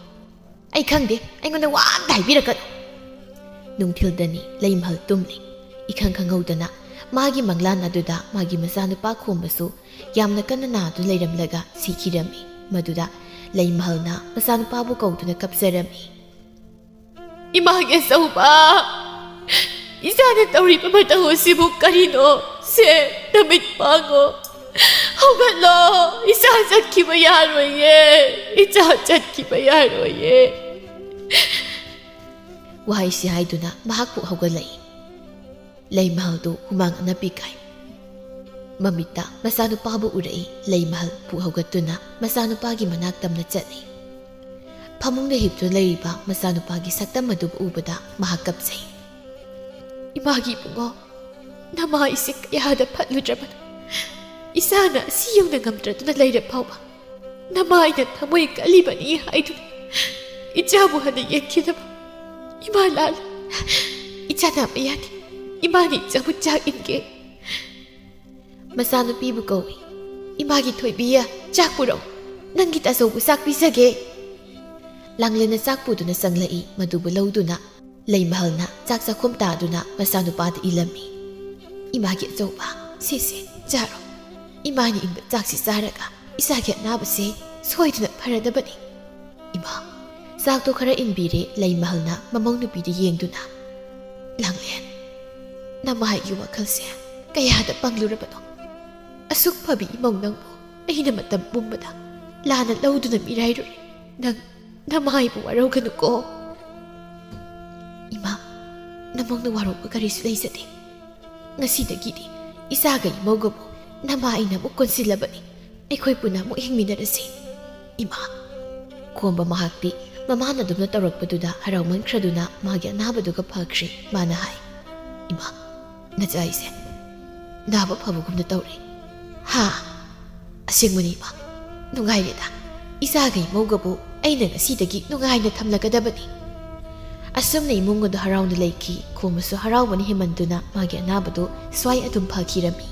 ꯑꯩ ꯈꯪꯗꯦ ꯑꯩꯉꯣꯟꯗ ꯋꯥ ꯑꯝꯇ ꯍꯥꯏꯕꯤꯔꯛꯀꯅꯨ ꯅꯨꯡꯊꯤꯜꯗꯅꯤ ꯂꯩꯃꯍꯜ ꯇꯨꯝꯂꯤ 이칸 ꯈꯪꯍꯧꯗꯅ 마기 망란 아두다 마기 machꯥꯅꯨꯄꯥ ꯈꯣꯝꯕꯁꯨ ꯌꯥꯝꯅ ꯀꯟꯅ ꯅꯥꯗꯨꯅ ꯂꯩꯔꯝꯂꯒ ꯁꯤꯈꯤꯔꯝꯃꯤ ꯃꯗꯨꯗ ꯂꯩꯃꯍꯜꯅ ꯃꯆꯥꯅꯨꯄꯥꯕꯨ ꯀꯧꯗꯨꯅ ꯀꯞꯆꯔꯝꯃꯤ
이마게 싸우바 이사는 떠오리바 말다고 시부 까리노 세 남잇 빠고 호갈로 이사 잣기바 야로예 이자 잣기바 야로예
와이시 하이두나 마학부 호갈레이 ꯂꯩꯃꯍꯜꯗꯨ ꯍꯨꯃꯥꯡ ꯑꯅꯞꯄꯤ ꯀꯥꯏ ꯃꯃꯤꯠꯇ ꯃꯆꯥꯅꯨꯄꯥꯕꯨ ꯎꯔꯛꯏ ꯂꯩꯃꯍꯜ ꯄꯨꯛ ꯍꯧꯒꯠꯇꯨꯅ ꯃꯆꯥꯅꯨꯄꯥꯒꯤ ꯃꯅꯥꯛ ꯇꯝꯅ ꯆꯠꯂꯤ ꯐꯃꯨꯡꯗ ꯍꯤꯞꯇꯨꯅ ꯂꯩꯔꯤꯕ ꯃꯆꯥꯅꯨꯄꯥꯒꯤ ꯁꯛꯇꯝ ꯑꯗꯨꯕꯨ ꯎꯕꯗ ꯃꯍꯥꯛ ꯀꯞꯆꯩ
이마기 bungo 나마 이색 야하다 팥루드라만 이사나 시용나 감드라두나 레이라 파우바 나마이나 타모이 깔리바니 하이두 이자부 하나 예키나바 이마랄 이자나 미야니 이마니 자부 짝인게
ꯃꯆꯥꯅꯨꯄꯤꯕꯨ ꯀꯧꯏ
이마기 토이비야 짝부러 ꯅꯪꯒꯤ ꯇꯥꯆꯧꯕꯨ ꯆꯥꯛ ꯄꯤꯖꯒꯦ
ꯂꯥꯡꯂꯦꯟꯅ ꯆꯥꯛ ꯄꯨꯗꯨꯅ ꯆꯪꯂꯛꯏ ꯃꯗꯨꯕꯨ ꯂꯧꯗꯨꯅ ꯂꯩꯃꯍꯜꯅ ꯆꯥꯛ ꯆꯥꯈꯨꯝ ꯇꯥꯗꯨꯅ ꯃꯆꯥꯅꯨꯄꯥꯗ 이ꯂꯝꯃꯤ
이마기 ꯑꯆꯧꯕ ꯁꯤꯁꯦ ꯆꯥꯔꯣ 이마니 인ꯕ ꯆꯥꯛꯁꯤ ꯆꯥꯔꯒ 이사ꯒꯤ ꯑꯅꯥꯕꯁꯦ ꯁꯣꯏꯗꯅ ꯐꯔꯗꯕꯅꯤ
이마 ꯆꯥꯛꯇꯣ ꯈꯔ 인ꯕꯤꯔꯦ ꯂꯩꯃꯍꯜꯅ ꯃꯃꯧ ꯅꯨꯄꯤꯗ ꯌꯦꯡꯗꯨꯅ
ꯂꯥꯡꯂꯦꯟ ꯅꯃꯥꯏꯒꯤ ꯋꯥꯈꯜꯁꯦ ꯀꯌꯥꯗ ꯄꯪꯂꯨꯔꯕꯅꯣ ꯑꯁꯨꯛ ꯐꯕꯤ ꯏꯃꯧ ꯅꯪꯕꯨ ꯑꯩꯅ ꯃꯇꯝ ꯄꯨꯝꯕꯗ ꯂꯥꯟꯅ ꯂꯧꯗꯨꯅ ꯃꯤꯔꯥꯏꯔꯨꯔꯦ ꯅꯪ ꯅꯃꯥꯏꯕꯨ ꯋꯥꯔꯧꯒꯅꯨꯀꯣ
이마 ꯅꯃꯧꯅ ꯋꯥꯔꯧꯕ ꯀꯔꯤꯁꯨ ꯂꯩꯖꯗꯦ ꯉꯁꯤꯗꯒꯤꯗꯤ ꯏꯆꯥꯒ ꯏꯃꯧꯒꯕꯨ ꯅꯃꯥ ꯑꯩꯅ ꯑꯃꯨꯛ ꯀꯣꯟꯁꯤꯜꯂꯕꯅꯤ ꯑꯩꯈꯣꯏ ꯄꯨꯟꯅ ꯑꯃꯨꯛ ꯍꯤꯡꯃꯤꯟꯅꯔꯁꯤ 이마 ꯈꯣꯝꯕ ꯃꯍꯥꯛꯇꯤ ꯃꯃꯥꯅ ꯑꯗꯨꯝꯅ ꯇꯧꯔꯛꯄꯗꯨꯗ ꯍꯔꯥꯎꯃꯟꯈ꯭ꯔꯗꯨꯅ ꯃꯥꯒꯤ ꯑꯅꯥꯕꯗꯨꯒ ꯐꯈ꯭ꯔꯦ ꯃꯥꯅ ꯍꯥꯏ 이마 ꯅꯆꯥ ꯑꯩꯁꯦ ꯅꯥꯕ ꯐꯕꯒꯨꯝꯅ ꯇꯧꯔꯦ ꯍꯥ ꯑꯁꯦꯡꯕꯅꯤ 이마 ꯅꯨꯡꯉꯥꯏꯔꯦꯗ ꯏꯆꯥꯒ ꯏꯃꯧꯒꯕꯨ ꯑꯩꯅ ꯉꯁꯤꯗꯒꯤ ꯅꯨꯡꯉꯥꯏꯅ ꯊꯝꯂꯒꯗꯕꯅꯤ ꯑꯁꯨꯝꯅ ꯏꯃꯨꯡ ꯑꯗꯨ ꯍꯔꯥꯎꯅ ꯂꯩꯈꯤ ꯈꯣꯝꯕꯁꯨ ꯍꯔꯥꯎꯕꯅ ꯍꯦꯟꯃꯟꯗꯨꯅ ꯃꯥꯒꯤ ꯑꯅꯥꯕꯗꯨ ꯁ꯭ꯋꯥꯏ ꯑꯗꯨꯝ ꯐꯈꯤꯔꯝꯃꯤ